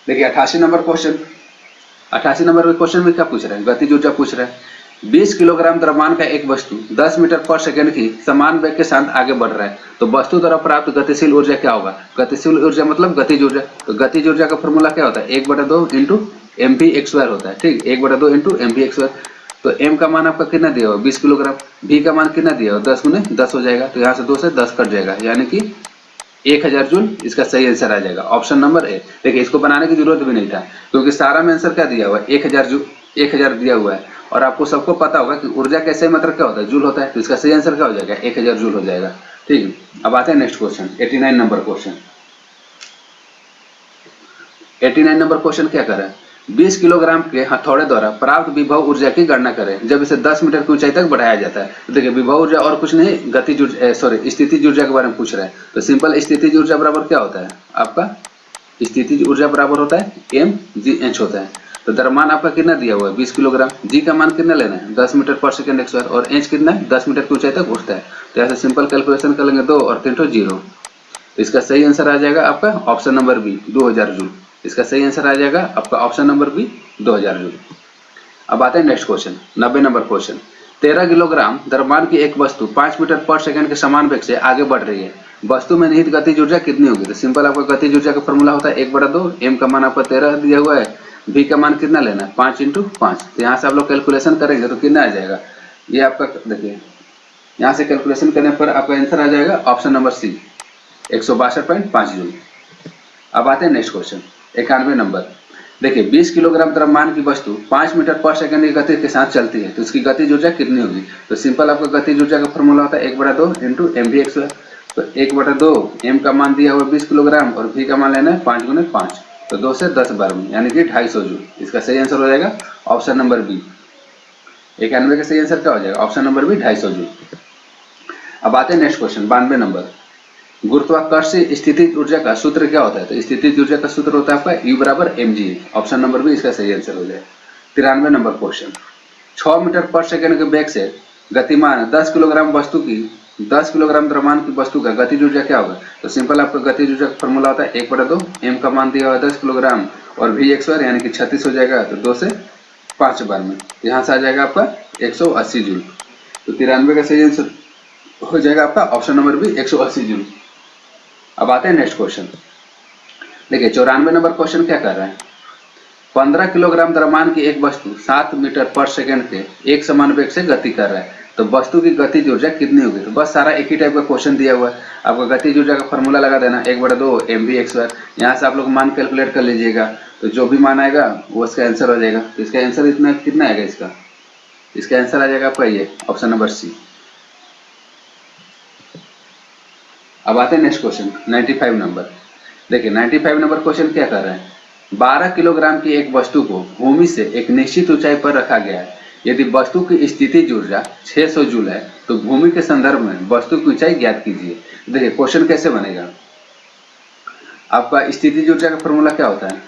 देखिए 88 नंबर क्वेश्चन। 88 नंबर क्वेश्चन में क्या पूछ रहा है? गतिज ऊर्जा पूछ रहा है। 20 किलोग्राम द्रव्यमान का एक वस्तु 10 मीटर पर सेकंड की समान वेग के साथ आगे बढ़ रहा है, तो वस्तु द्वारा प्राप्त गतिशील ऊर्जा क्या होगा? गतिशील ऊर्जा मतलब गतिज ऊर्जा। तो गतिज ऊर्जा का फॉर्मूला क्या होता है? 1/2 इंटू mv/x² होता है। ठीक, 1/2 इंटू mv/x²। तो m का मान आपका कितना दिया हुआ? 20 किलोग्राम। v का मान कितना दिया हुआ? 10 गुने 10 हो जाएगा। तो यहाँ से 2 से 10 कट जाएगा, यानी कि 1000 जूल। इसका सही आंसर आ जाएगा ऑप्शन नंबर ए। देखिए इसको बनाने की जरूरत भी नहीं था, क्योंकि सारा में आंसर क्या दिया हुआ है? 1000 जूल, 1000 दिया हुआ है। और आपको सबको पता होगा कि ऊर्जा कैसे मतलब क्या होता है? जूल होता है। तो इसका सही आंसर क्या हो जाएगा? 1000 जूल हो जाएगा। ठीक, अब आते हैं next question 89 number question. 89 number question क्या कर रहा है? 20 किलोग्राम के हथौड़े द्वारा प्राप्त विभव ऊर्जा की गणना करें जब इसे 10 मीटर की ऊंचाई तक बढ़ाया जाता है। तो देखिए विभव ऊर्जा और कुछ नहीं, गतिज ऊर्जा, सॉरी स्थितिज ऊर्जा के बारे में पूछ रहा है। तो सिंपल स्थितिज ऊर्जा बराबर क्या होता है? आपका स्थितिज ऊर्जा बराबर होता है mgh होता है। तो द्रव्यमान आपका कितना दिया हुआ है? 20 किलोग्राम। g का मान कितना लेना है? 10 मीटर पर सेकेंड/2 और h कितना है? 10 मीटर की ऊंचाई तक उठता है। तो ऐसे सिंपल कैलकुलेशन कर लेंगे 2 और 3 0। तो इसका सही आंसर आ जाएगा आपका ऑप्शन नंबर बी 2000 जूल। इसका सही आंसर आ जाएगा आपका ऑप्शन नंबर बी 2000 जूल। अब आते हैं next question 90 number question. 13 kilogram द्रव्यमान की एक वस्तु 5 मीटर पर सेकंड के समान वेग से आगे बढ़ रही है, वस्तु में निहित गतिज ऊर्जा कितनी होगी? तो सिंपल आपका गतिज ऊर्जा का फॉर्मूला होता है 1/2। m का मान आपका 13 दिया हुआ है। v का मान कितना लेना है? 5 इंटू 5। तो यहाँ से आप लोग कैलकुलेशन करेंगे तो कितना आ जाएगा? ये आपका देखिए यहाँ से कैलकुलेशन करने पर आपका आंसर आ जाएगा ऑप्शन नंबर सी 162.5 जूल। अब आते हैं नेक्स्ट क्वेश्चन 91 नंबर। देखिए 20 किलोग्राम द्रव्यमान की वस्तु 5 मीटर पर सेकंड की गति के साथ चलती है, तो इसकी गतिज ऊर्जा कितनी होगी? तो सिंपल आपका गतिज ऊर्जा का फॉर्मूला होता है 1/2 इंटू mv/x²। तो 1/2 m का मान दिया हुआ 20 किलोग्राम और v का मान लेना है 5 गुने 5। तो 2 से 10 बार में, यानी कि 250 जूल। इसका सही आंसर हो जाएगा ऑप्शन नंबर बी। 91 का सही आंसर क्या हो जाएगा? Option number B 250 joule. अब आते हैं नेक्स्ट क्वेश्चन 92 नंबर। गुरुत्वाकर्षण स्थितिज ऊर्जा का सूत्र क्या होता है? तो स्थितिज ऊर्जा का सूत्र होता है आपका U बराबर mg। ऑप्शन नंबर बी इसका सही आंसर हो जाएगा। 93 नंबर क्वेश्चन। 6 मीटर पर सेकंड के वेग से गतिमान 10 किलोग्राम वस्तु की 10 किलोग्राम द्रव्यमान की वस्तु का गतिज ऊर्जा क्या होगा? तो सिंपल आपका गतिज ऊर्जा का फॉर्मूला होता है 1/2 m का मान दिया हुआ 10 किलोग्राम और v/x² यानी कि 36 हो जाएगा। तो 2 से 5 बार में यहाँ से आ जाएगा आपका 180 जूल। तो 93 का सही आंसर हो जाएगा आपका ऑप्शन नंबर बी 180 जूल। अब आते हैं नेक्स्ट क्वेश्चन। देखिए 94 नंबर क्वेश्चन क्या कर रहा है, 15 किलोग्राम द्रव्यमान की एक वस्तु 7 मीटर पर सेकंड के एक समान वेग से गति कर रहा है, तो वस्तु की गतिज ऊर्जा कितनी होगी। तो बस सारा एक ही टाइप का क्वेश्चन दिया हुआ है, आपको गतिज ऊर्जा का फॉर्मूला लगा देना 1/2 mv/x²। यहाँ से आप लोग मान कैलकुलेट कर लीजिएगा, तो जो भी मान आएगा वो इसका आंसर हो जाएगा। तो इसका आंसर इतना कितना आएगा, इसका आंसर आ जाएगा आपका ये ऑप्शन नंबर सी। अब आते हैं नेक्स्ट क्वेश्चन 95 नंबर। देखिए 95 नंबर क्वेश्चन क्या कर रहा है, 12 किलोग्राम की एक वस्तु को भूमि से एक निश्चित ऊंचाई पर रखा गया है। यदि वस्तु की स्थितिज ऊर्जा 600 जूल है तो भूमि के संदर्भ में वस्तु की ऊंचाई ज्ञात कीजिए। देखिए क्वेश्चन कैसे बनेगा, आपका स्थितिज ऊर्जा का फॉर्मूला क्या होता है,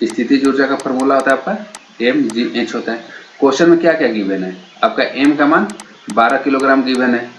स्थितिज ऊर्जा का फॉर्मूला होता है आपका mgh होता है। क्वेश्चन में क्या क्या गिवन है, आपका m का मान 12 किलोग्राम गिवन है,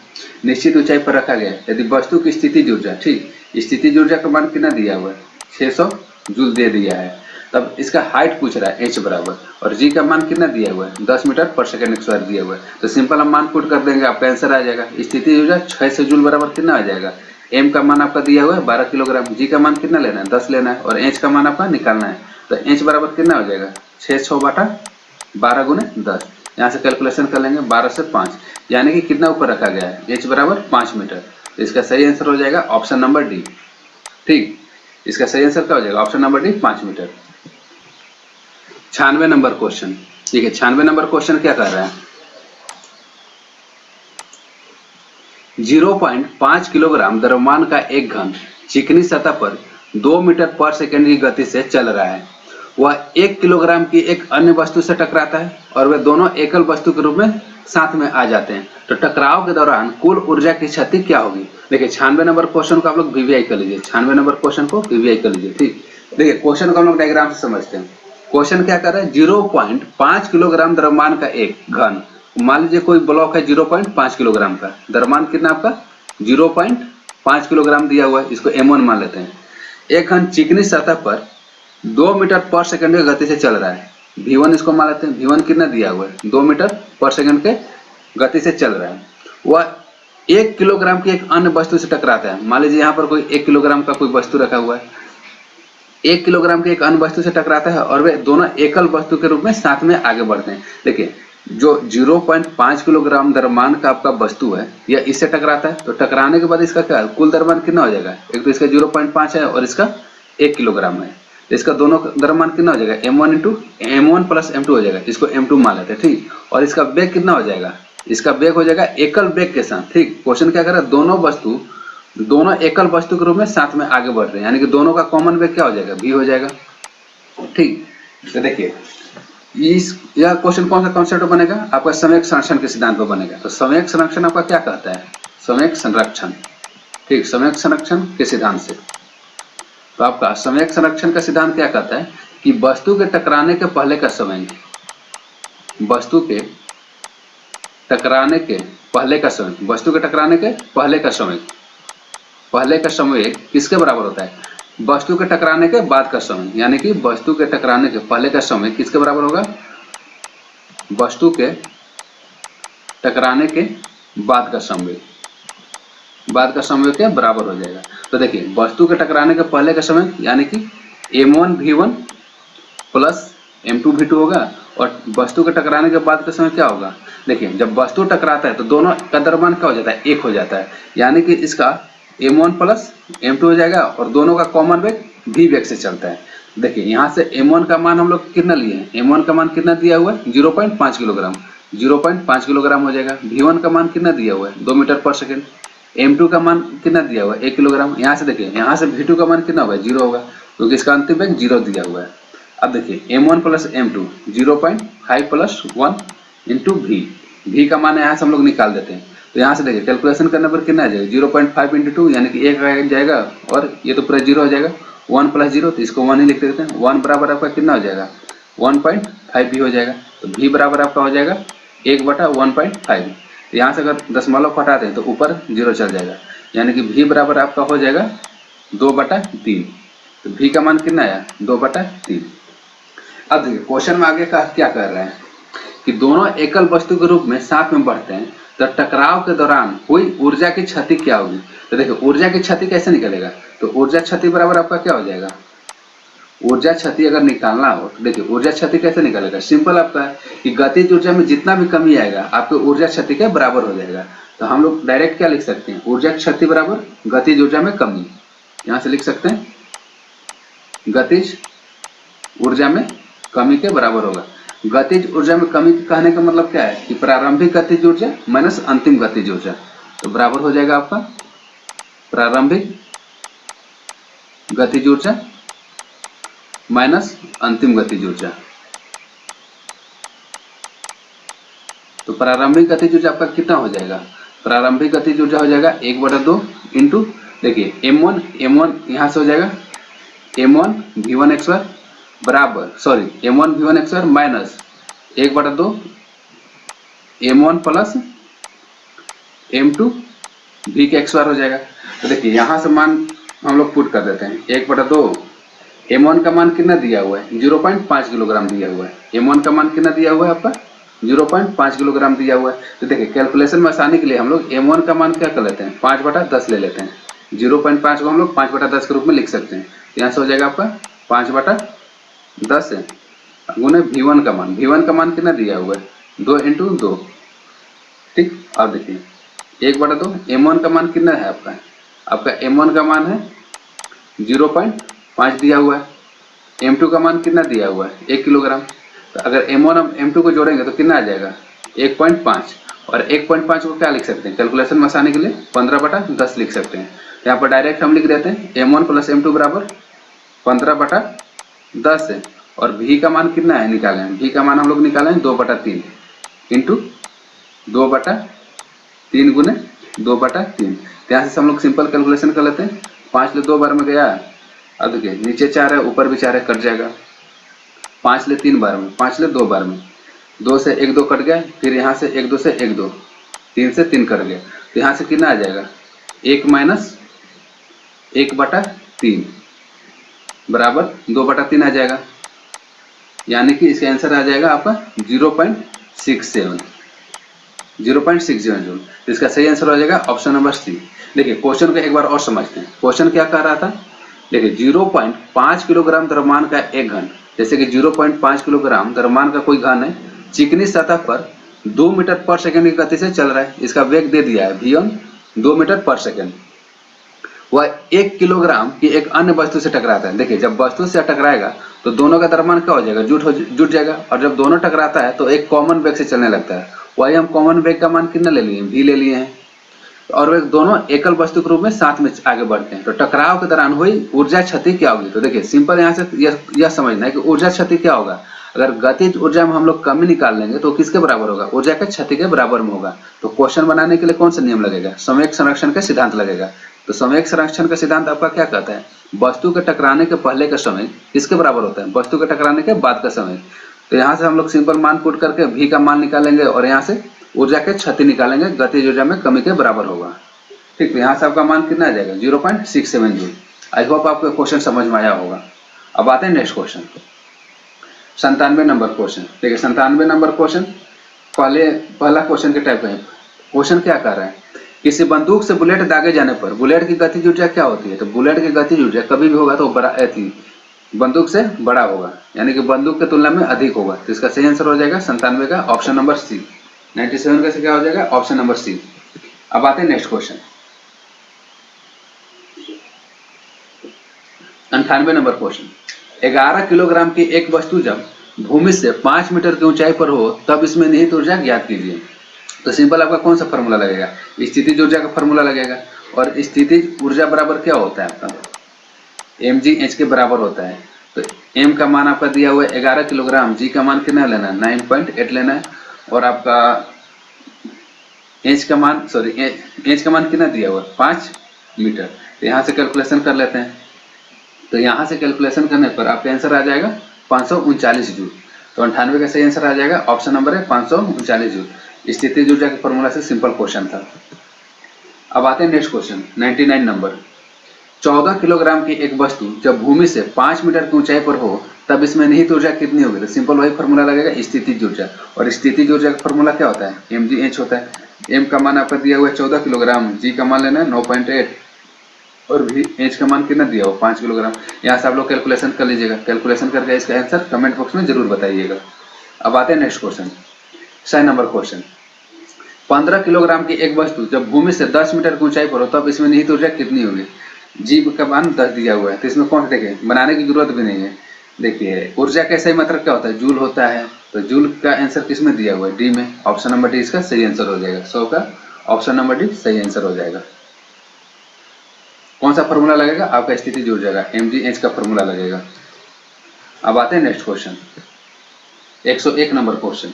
निश्चित ऊंचाई पर रखा गया है। यदि वस्तु की स्थितिज ऊर्जा, ठीक, स्थितिज ऊर्जा का मान कितना दिया हुआ है 600 जूल दे दिया है। तब इसका हाइट पूछ रहा है h बराबर, और g का मान कितना दिया हुआ है 10 मीटर पर सेकंड स्क्वायर दिया हुआ है। तो सिंपल हम मान पुट कर देंगे, आपका आंसर आ जाएगा। स्थितिज ऊर्जा 600 जूल बराबर कितना आ जाएगा, m का मान आपका दिया हुआ है 12 किलोग्राम, g का मान कितना लेना है 10 लेना है, और h का मान आपका निकालना है। तो h बराबर कितना हो जाएगा 6/12 गुने 10। यहाँ से कैलकुलेशन कर लेंगे 12 से 5, यानी कि कितना ऊपर रखा गया है h बराबर 5 मीटर। तो इसका सही आंसर हो जाएगा ऑप्शन नंबर डी। ठीक, इसका सही आंसर क्या हो जाएगा option number D 5 metre. 96 number question. ठीक है, 96 नंबर क्वेश्चन क्या कर रहा है, 0.5 किलोग्राम द्रव्यमान का एक घन चिकनी सतह पर 2 मीटर पर सेकंड की गति से चल रहा है। वह 1 किलोग्राम की एक अन्य वस्तु से टकराता है और वे दोनों एकल वस्तु के रूप में साथ में आ जाते हैं। तो टकराव के दौरान कुल ऊर्जा की क्षति क्या होगी। देखिए 96 नंबर क्वेश्चन को आप लोग वीवीआई कर लीजिए, 96 नंबर क्वेश्चन को वीवीआई कर लीजिए। ठीक, देखिए क्वेश्चन को हम लोग डायग्राम से समझते हैं। क्वेश्चन क्या कर रहा है, 0.5 किलोग्राम द्रव्यमान का एक घन, मान लीजिए कोई ब्लॉक है 0.5 किलोग्राम का, द्रव्यमान कितना आपका 0.5 किलोग्राम दिया हुआ है, इसको m1 मान लेते हैं। एक घन चिकनी सतह पर 2 मीटर पर सेकंड की गति से चल रहा है, v1 इसको मान लेते हैं। v1 कितना दिया हुआ है 2 मीटर पर सेकंड के गति से चल रहा है। वह 1 किलोग्राम की एक अन्य वस्तु से टकराता है, मान लीजिए यहाँ पर कोई 1 किलोग्राम का कोई वस्तु रखा हुआ है, 1 किलोग्राम की एक अन्य वस्तु से टकराता है और वे दोनों एकल वस्तु के रूप में साथ में आगे बढ़ते हैं। देखिए जो 0.5 किलोग्राम द्रव्यमान का आपका वस्तु है यह इससे टकराता है, तो टकराने के बाद इसका क्या कुल द्रव्यमान कितना हो जाएगा, एक तो इसका 0.5 है और इसका 1 किलोग्राम है, तो इसका दोनों द्रव्यमान कितना हो जाएगा m1 into m1 plus m2 हो जाएगा, इसको m2 मान लेते हैं। ठीक, और इसका वेग कितना हो जाएगा, इसका वेग हो जाएगा एकल वेग के साथ। ठीक, क्वेश्चन क्या कर रहा है, दोनों एकल वस्तु के रूप में साथ में आगे बढ़ रहे हैं, यानी कि दोनों का कॉमन वेग क्या हो जाएगा v हो जाएगा। ठीक, तो देखिए यह क्वेश्चन कौन सा कॉन्सेप्ट बनेगा, आपका संवेग संरक्षण के सिद्धांत पर बनेगा। तो संवेग संरक्षण आपका क्या कहता है, संवेग संरक्षण, ठीक, संवेग संरक्षण के सिद्धांत से। तो आपका संवेग संरक्षण का सिद्धांत क्या कहता है कि वस्तु के टकराने के पहले का समय, वस्तु के टकराने के पहले का समय, वस्तु के टकराने के पहले का समय किसके बराबर होता है, वस्तु के टकराने के बाद का समय, यानी कि वस्तु के टकराने के पहले का समय किसके बराबर होगा, वस्तु के टकराने के बाद का समय के बराबर हो जाएगा। तो देखिए वस्तु के टकराने के पहले का समय यानी कि m1 v1 plus m2 v2 होगा, और वस्तु के टकराने के बाद का समय क्या होगा, देखिए जब वस्तु टकराता है तो दोनों का द्रव्यमान क्या हो जाता है, 1 हो जाता है, यानी कि इसका m1 प्लस m2 हो जाएगा और दोनों का कॉमन वेग v वेग से चलता है। देखिए यहाँ से m1 का मान हम लोग कितना लिए हैं, m1 का मान कितना दिया हुआ है 0.5 किलोग्राम, 0.5 किलोग्राम हो जाएगा। v1 का मान कितना दिया हुआ है 2 मीटर पर सेकेंड, m2 का मान कितना दिया हुआ है 1 किलोग्राम। यहाँ से देखिए यहाँ से v2 का मान कितना होगा 0 होगा, क्योंकि इसका अंतिम वेग 0 दिया हुआ है। अब देखिए m1 plus m2 0.5 plus 1 into v का मान यहाँ से हम लोग निकाल देते हैं। तो यहाँ से देखिए कैलकुलेशन करने पर कितना आ जाएगा 0.5 इंटू 2 यानी कि 1 आ जाएगा, और ये तो पूरा 0 हो जाएगा, 1 प्लस 0 तो इसको 1 ही लिख देते हैं। 1 बराबर आपका कितना हो जाएगा 1.5 भी हो जाएगा, तो v बराबर आपका हो जाएगा 1/1.5। तो यहाँ से अगर दशमलव हटाते हैं तो ऊपर 0 चल जाएगा, यानी कि v बराबर आपका हो जाएगा 2/3। तो v का मान कितना आया 2/3। अब देखिए क्वेश्चन में आगे का क्या कर रहे हैं कि दोनों एकल वस्तु के रूप में साथ में बढ़ते हैं तो टकराव के दौरान हुई ऊर्जा की क्षति क्या होगी? तो देखिए ऊर्जा की क्षति कैसे निकलेगा, तो ऊर्जा क्षति बराबर आपका क्या हो जाएगा, ऊर्जा क्षति अगर निकालना हो तो देखिए ऊर्जा क्षति कैसे निकालेगा, सिंपल आपका है कि गतिज ऊर्जा में जितना भी कमी आएगा आपके ऊर्जा क्षति के बराबर हो जाएगा। तो हम लोग डायरेक्ट क्या लिख सकते हैं, ऊर्जा क्षति बराबर गतिज ऊर्जा में कमी, यहां से लिख सकते हैं गतिज ऊर्जा में कमी के बराबर होगा। गतिज ऊर्जा में कमी कहने का मतलब क्या है कि प्रारंभिक गतिज ऊर्जा माइनस अंतिम गतिज ऊर्जा, तो बराबर हो जाएगा आपका प्रारंभिक गतिज ऊर्जा माइनस अंतिम गतिज ऊर्जा। तो प्रारंभिक गतिज ऊर्जा आपका कितना हो जाएगा, प्रारंभिक गतिज ऊर्जा हो जाएगा 1/2 इंटू देखिए m1 यहां से हो जाएगा m1 v1 x वर्ग बराबर m1 v1 x वर्ग minus 1/2 m1 plus m2 v के x वर्ग हो जाएगा। तो देखिए यहां से मान हम लोग पुट कर देते हैं 1/2 m1 का मान कितना दिया हुआ है 0.5 किलोग्राम दिया हुआ है, m1 का मान कितना दिया हुआ है आपका 0.5 किलोग्राम दिया हुआ है। तो देखिए कैलकुलेशन में आसानी के लिए हम लोग m1 का मान क्या कर लेते हैं 5/10 ले लेते हैं, 0.5 को हम लोग 5/10 के रूप में लिख सकते हैं। तो यहाँ से हो जाएगा आपका 5/10 है गुने v1 का मान कितना दिया हुआ है 2 इंटू 2, ठीक। अब देखिए 1/2 m1 का मान कितना है आपका m1 का मान है 0.5 दिया हुआ है, m2 का मान कितना दिया हुआ है 1 किलोग्राम। तो अगर m1 और m2 को जोड़ेंगे तो कितना आ जाएगा 1.5, और 1.5 को क्या लिख सकते हैं कैलकुलेशन में आसानी के लिए 15/10 लिख सकते हैं। यहाँ पर डायरेक्ट हम लिख देते हैं m1 प्लस m2 बराबर 15/10 है, और v का मान कितना है निकाले हैं, v का मान हम लोग निकाले हैं 2/3 इंटू 2/3 गुने 2/3। यहाँ से हम लोग सिंपल कैलकुलेशन कर लेते हैं, 5 ले 2 बार में गया, अब देखिए नीचे 4 है ऊपर भी 4 है कट जाएगा, 5 ले 3 बार में, 5 ले 2 बार में, 2 से 1 2 कट गया, फिर यहाँ से 1 2 से 1 2, 3 से 3 कट गया। तो यहाँ से कितना आ जाएगा 1 माइनस 1/3 बराबर 2/3 आ जाएगा, यानी कि इसका आंसर आ जाएगा आपका 0.67 जूल। इसका सही आंसर हो जाएगा ऑप्शन नंबर सी। देखिए क्वेश्चन को एक बार और समझते हैं, क्वेश्चन क्या कह रहा था, देखिए 0.5 किलोग्राम द्रव्यमान का एक घन, जैसे कि 0.5 किलोग्राम द्रव्यमान का कोई घन है, चिकनी सतह पर 2 मीटर पर सेकंड की गति से चल रहा है, इसका वेग दे दिया है v1 2 मीटर पर सेकंड, वह 1 किलोग्राम की एक अन्य वस्तु से टकराता है। देखिए जब वस्तु से टकराएगा तो दोनों का द्रव्यमान क्या हो जाएगा जुट जाएगा, और जब दोनों टकराता है तो एक कॉमन वेग से चलने लगता है, वही हम कॉमन वेग का मान कितना ले लिए v ले लिए हैं, और वे दोनों एकल वस्तु के रूप में साथ में आगे बढ़ते हैं। तो टकराव के दौरान हुई ऊर्जा क्षति क्या होगी, तो देखिए सिंपल यहाँ से यह समझना है कि ऊर्जा क्षति क्या होगा, अगर गतिज ऊर्जा में हम लोग कमी निकाल लेंगे तो किसके बराबर होगा, ऊर्जा के क्षति के बराबर में होगा। तो क्वेश्चन बनाने के लिए कौन सा नियम लगेगा, संवेग संरक्षण का सिद्धांत लगेगा। तो संवेग संरक्षण का सिद्धांत आपका क्या कहता है, वस्तु के टकराने के पहले का समय किसके बराबर होता है, वस्तु के टकराने के बाद का समय। तो यहाँ से हम लोग सिंपल मान पुट करके v का मान निकालेंगे और यहाँ से ऊर्जा के क्षति निकालेंगे, गतिज ऊर्जा में कमी के बराबर होगा, ठीक। तो यहाँ से आपका मान कितना आ जाएगा 0.67 जूल। आई होप आपको क्वेश्चन समझ में आया होगा। अब आते हैं नेक्स्ट क्वेश्चन, 97 नंबर क्वेश्चन। देखिए 97 नंबर क्वेश्चन पहला क्वेश्चन के टाइप का है। क्वेश्चन क्या कर रहा है, किसी बंदूक से बुलेट दागे जाने पर बुलेट की गतिज ऊर्जा क्या होती है, तो बुलेट की गतिज ऊर्जा कभी भी होगा तो बंदूक से बड़ा होगा, यानी कि बंदूक की तुलना में अधिक होगा। तो इसका सही आंसर हो जाएगा 97 का ऑप्शन नंबर सी। 97 का क्या हो जाएगा ऑप्शन नंबर सी। अब आते हैं next question, 98 number question. 11 kilogram की एक वस्तु जब भूमि से 5 मीटर की ऊंचाई पर हो तब इसमें निहित ऊर्जा ज्ञात कीजिए। तो सिंपल आपका कौन सा फॉर्मूला लगेगा, स्थितिज ऊर्जा का फॉर्मूला लगेगा, और स्थितिज ऊर्जा बराबर क्या होता है आपका mgh के बराबर होता है। तो m का मान आपका दिया हुआ है 11 किलोग्राम, g का मान कितना लेना है 9.8 लेना है, और आपका h का मान कितना दिया हुआ है 5 मीटर। तो यहाँ से कैलकुलेशन कर लेते हैं, तो यहाँ से कैलकुलेशन करने पर आपका आंसर आ जाएगा 539 जूल। तो 98 का सही आंसर आ जाएगा ऑप्शन नंबर है 539 जूल। स्थितिज ऊर्जा के फॉर्मूला से सिंपल क्वेश्चन था। अब आते हैं नेक्स्ट क्वेश्चन 99 नंबर। 14 किलोग्राम की एक वस्तु जब भूमि से 5 मीटर की ऊंचाई पर हो तब इसमें निहित ऊर्जा कितनी होगी? तो सिंपल वही फॉर्मूला लगेगा, स्थितिज ऊर्जा। और स्थितिज ऊर्जा का फॉर्मूला क्या होता है? mgh होता है। m का मान आपका दिया हुआ है 14 किलोग्राम, g का मान लेना है 9.8 और भी h का मान कितना दिया हो 5 किलोग्राम। यहाँ से आप लोग कैलकुलेशन कर लीजिएगा, कैलकुलेशन करके इसका आंसर कमेंट बॉक्स में जरूर बताइएगा। अब आते हैं next question, 6 number question. 15 kilogram की एक वस्तु जब भूमि से 10 मीटर की ऊंचाई पर हो तब इसमें निहित ऊर्जा कितनी होगी? जी का मान 10 दिया हुआ है, तो इसमें कौन देखें बनाने की जरूरत भी नहीं है। देखिए ऊर्जा का सही मतलब क्या होता है? जूल होता है। तो जूल का आंसर किस में दिया हुआ है? डी में। ऑप्शन नंबर डी इसका सही आंसर हो जाएगा। 100 का ऑप्शन नंबर डी सही आंसर हो जाएगा। कौन सा फॉर्मूला लगेगा? आपका स्थिति जुड़ जाएगा, mgh का फॉर्मूला लगेगा। अब आते हैं नेक्स्ट क्वेश्चन, 101 नंबर क्वेश्चन।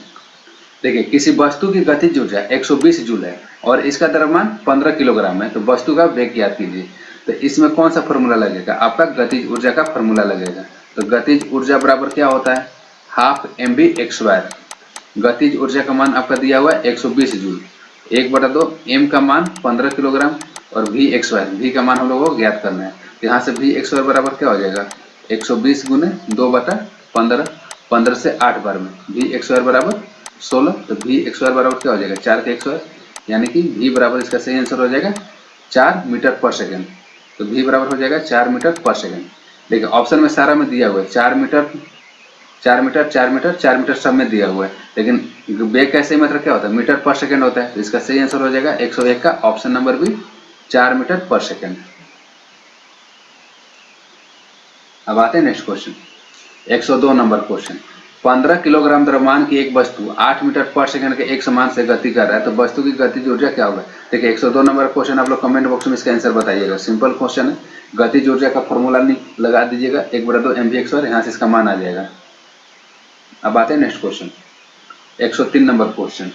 देखिए किसी वस्तु की गतिज ऊर्जा 120 जूल है और इसका द्रव्यमान 15 किलोग्राम है, तो वस्तु का वेग ज्ञात कीजिए। तो इसमें कौन सा फॉर्मूला लगेगा? आपका गतिज ऊर्जा का फॉर्मूला लगेगा। तो गतिज ऊर्जा बराबर क्या होता है? Half mv²। गतिज ऊर्जा का मान आपका दिया हुआ है 120 जूल, 1/2 m का मान 15 किलोग्राम और v² v का मान हम लोगों को ज्ञात करना है। तो यहाँ से v² बराबर क्या हो जाएगा? 120 गुने 2/15, 15 से 8 बार में v² बराबर 16। तो v² बराबर क्या हो जाएगा? 4 का 100, यानी कि v बराबर इसका सही आंसर हो जाएगा 4 मीटर पर सेकेंड। तो v बराबर हो जाएगा 4 मीटर पर सेकेंड। देखिए ऑप्शन में सारा में दिया हुआ है 4 मीटर 4 मीटर 4 मीटर 4 मीटर सब में दिया हुआ है, लेकिन वेग का सही मतलब क्या होता है? मीटर पर सेकेंड होता है। तो इसका सही आंसर हो जाएगा 101 का ऑप्शन नंबर बी 4 मीटर पर सेकेंड। अब आते हैं next question, 102 number question. 15 kilogram द्रव्यमान की एक वस्तु 8 मीटर पर सेकंड के एक समान से गति कर रहा है, तो वस्तु की गतिज ऊर्जा क्या होगा? देखिए 102 नंबर क्वेश्चन आप लोग कमेंट बॉक्स में इसका आंसर बताइएगा। सिंपल क्वेश्चन है, गतिज ऊर्जा का फॉर्मूला लगा दीजिएगा 1/2 mv², यहाँ से इसका मान आ जाएगा। अब आते हैं next question, 103 number question.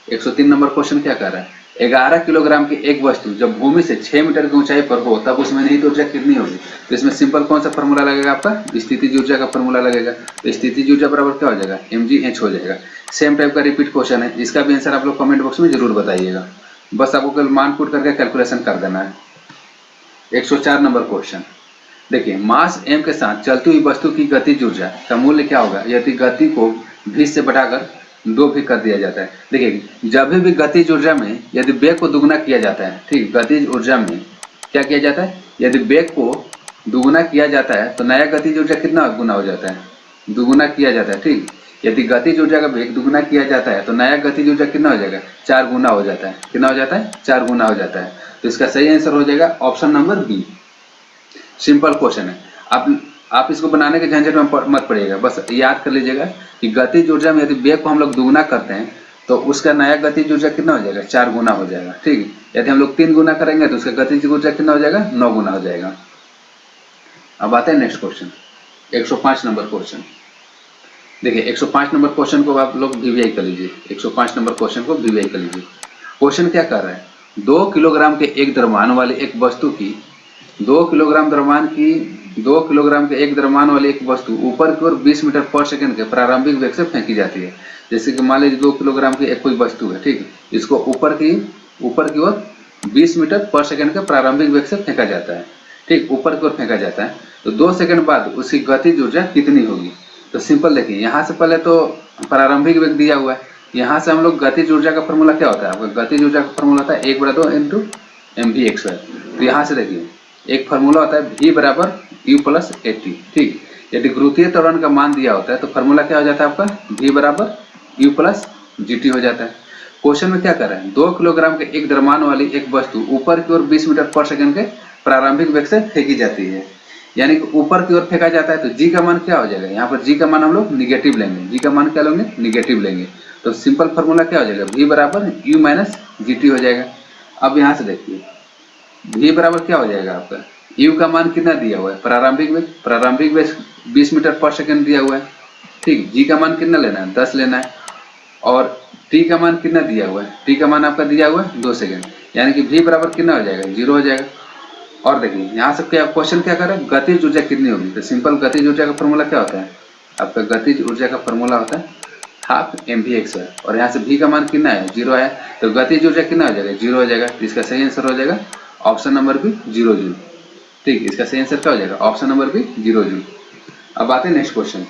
103 number question क्या कर रहा है? 11 किलोग्राम की एक वस्तु जब भूमि से 6 मीटर की ऊंचाई पर हो तब उसमें निहित ऊर्जा कितनी होगी? तो इसमें सिंपल कौन सा फॉर्मूला लगेगा? आपका स्थितिज ऊर्जा का फॉर्मूला लगेगा। तो स्थितिज ऊर्जा बराबर क्या हो जाएगा? mgh हो जाएगा। सेम टाइप का रिपीट क्वेश्चन है, इसका भी आंसर आप लोग कमेंट बॉक्स में जरूर बताइएगा। बस आपको कल मान पुट करके कैलकुलेशन कर देना है। 104 नंबर क्वेश्चन। देखिए मास m के साथ चलती हुई वस्तु की गतिज ऊर्जा का मूल्य क्या होगा यदि गति को v से बढ़ाकर 2 भी कर दिया जाता है? देखिए जब भी गतिज ऊर्जा में यदि वेग को दुगुना किया जाता है, ठीक, गतिज ऊर्जा में क्या किया जाता है? यदि वेग को दुगुना किया जाता है तो नया गतिज ऊर्जा कितना गुना हो जाता है? दुगुना किया जाता है, ठीक। यदि गतिज ऊर्जा का वेग दुगुना किया जाता है तो नया गतिज ऊर्जा कितना हो जाएगा? 4 गुना हो जाता है। कितना हो जाता है? 4 गुना हो जाता है। तो इसका सही आंसर हो जाएगा option number B. Simple question है, आप इसको बनाने के झंझट में मत पड़िएगा, बस याद कर लीजिएगा कि गतिज ऊर्जा में यदि वेग को हम लोग दुगुना करते हैं तो उसका नया गतिज ऊर्जा कितना हो जाएगा? 4 गुना हो जाएगा, ठीक। यदि हम लोग 3 गुना करेंगे तो उसका गतिज ऊर्जा कितना हो जाएगा? 9 गुना हो जाएगा। अब आते हैं नेक्स्ट क्वेश्चन, 105 नंबर क्वेश्चन। देखिए 105 नंबर क्वेश्चन को आप लोग वीवीआई कर लीजिए। 105 नंबर क्वेश्चन को वीवीआई कर लीजिए। क्वेश्चन क्या कर रहा है? 2 किलोग्राम के एक द्रव्यमान वाली एक वस्तु की 2 किलोग्राम के एक द्रव्यमान वाली एक वस्तु ऊपर की ओर 20 मीटर पर सेकंड के प्रारंभिक वेग से फेंकी जाती है। जैसे कि मान लीजिए 2 किलोग्राम की एक कोई वस्तु है, ठीक, इसको ऊपर की ओर 20 मीटर पर सेकंड के प्रारंभिक वेग से फेंका जाता है, ठीक, ऊपर की ओर फेंका जाता है। तो 2 सेकंड बाद उसकी गतिज ऊर्जा कितनी होगी? तो सिंपल देखिए, यहाँ से पहले तो प्रारंभिक वेग दिया हुआ है, यहाँ से हम लोग गतिज ऊर्जा का फॉर्मूला क्या होता है? आपका गतिज ऊर्जा का फॉर्मूला होता है 1/2 mv²। तो यहाँ से देखिए एक फार्मूला होता है v बराबर u प्लस 80, ठीक। यदि गुरुत्वीय त्वरण का मान दिया होता है तो फार्मूला क्या हो जाता है? आपका v बराबर u प्लस gt हो जाता है। क्वेश्चन में क्या कर रहे हैं? 2 किलोग्राम के एक द्रव्यमान वाली एक वस्तु ऊपर की ओर 20 मीटर पर सेकंड के प्रारंभिक वेग से फेंकी जाती है, यानी कि ऊपर की ओर फेंका जाता है। तो g का मान क्या हो जाएगा? यहाँ पर g का मान हम लोग निगेटिव लेंगे, g का मान क्या लेंगे? निगेटिव लेंगे। तो सिंपल फार्मूला क्या हो जाएगा? v बराबर u माइनस gt हो जाएगा। अब यहाँ से देखिए v बराबर क्या हो जाएगा? आपका u का मान कितना दिया हुआ है? प्रारंभिक वेग 20 मीटर पर सेकंड दिया हुआ है, ठीक। g का मान कितना लेना है? 10 लेना है। और t का मान कितना दिया हुआ है? t का मान आपका दिया हुआ है 2 सेकंड, यानी कि v बराबर कितना हो जाएगा? 0 हो जाएगा। और देखिए यहाँ से क्या क्वेश्चन क्या कर रहा है? गतिज ऊर्जा कितनी होगी? तो सिंपल गतिज ऊर्जा का फॉर्मूला क्या होता है? आपका गतिज ऊर्जा का फॉर्मूला होता है हाफ mv²। और यहाँ से v का मान कितना है? 0 है, तो गतिज ऊर्जा कितना हो जाएगा? 0 हो जाएगा। तो इसका सही आंसर हो जाएगा ऑप्शन नंबर बी 0 जूल। ठीक, इसका सही आंसर क्या हो जाएगा? Option number B 0 joule. अब आते हैं next question,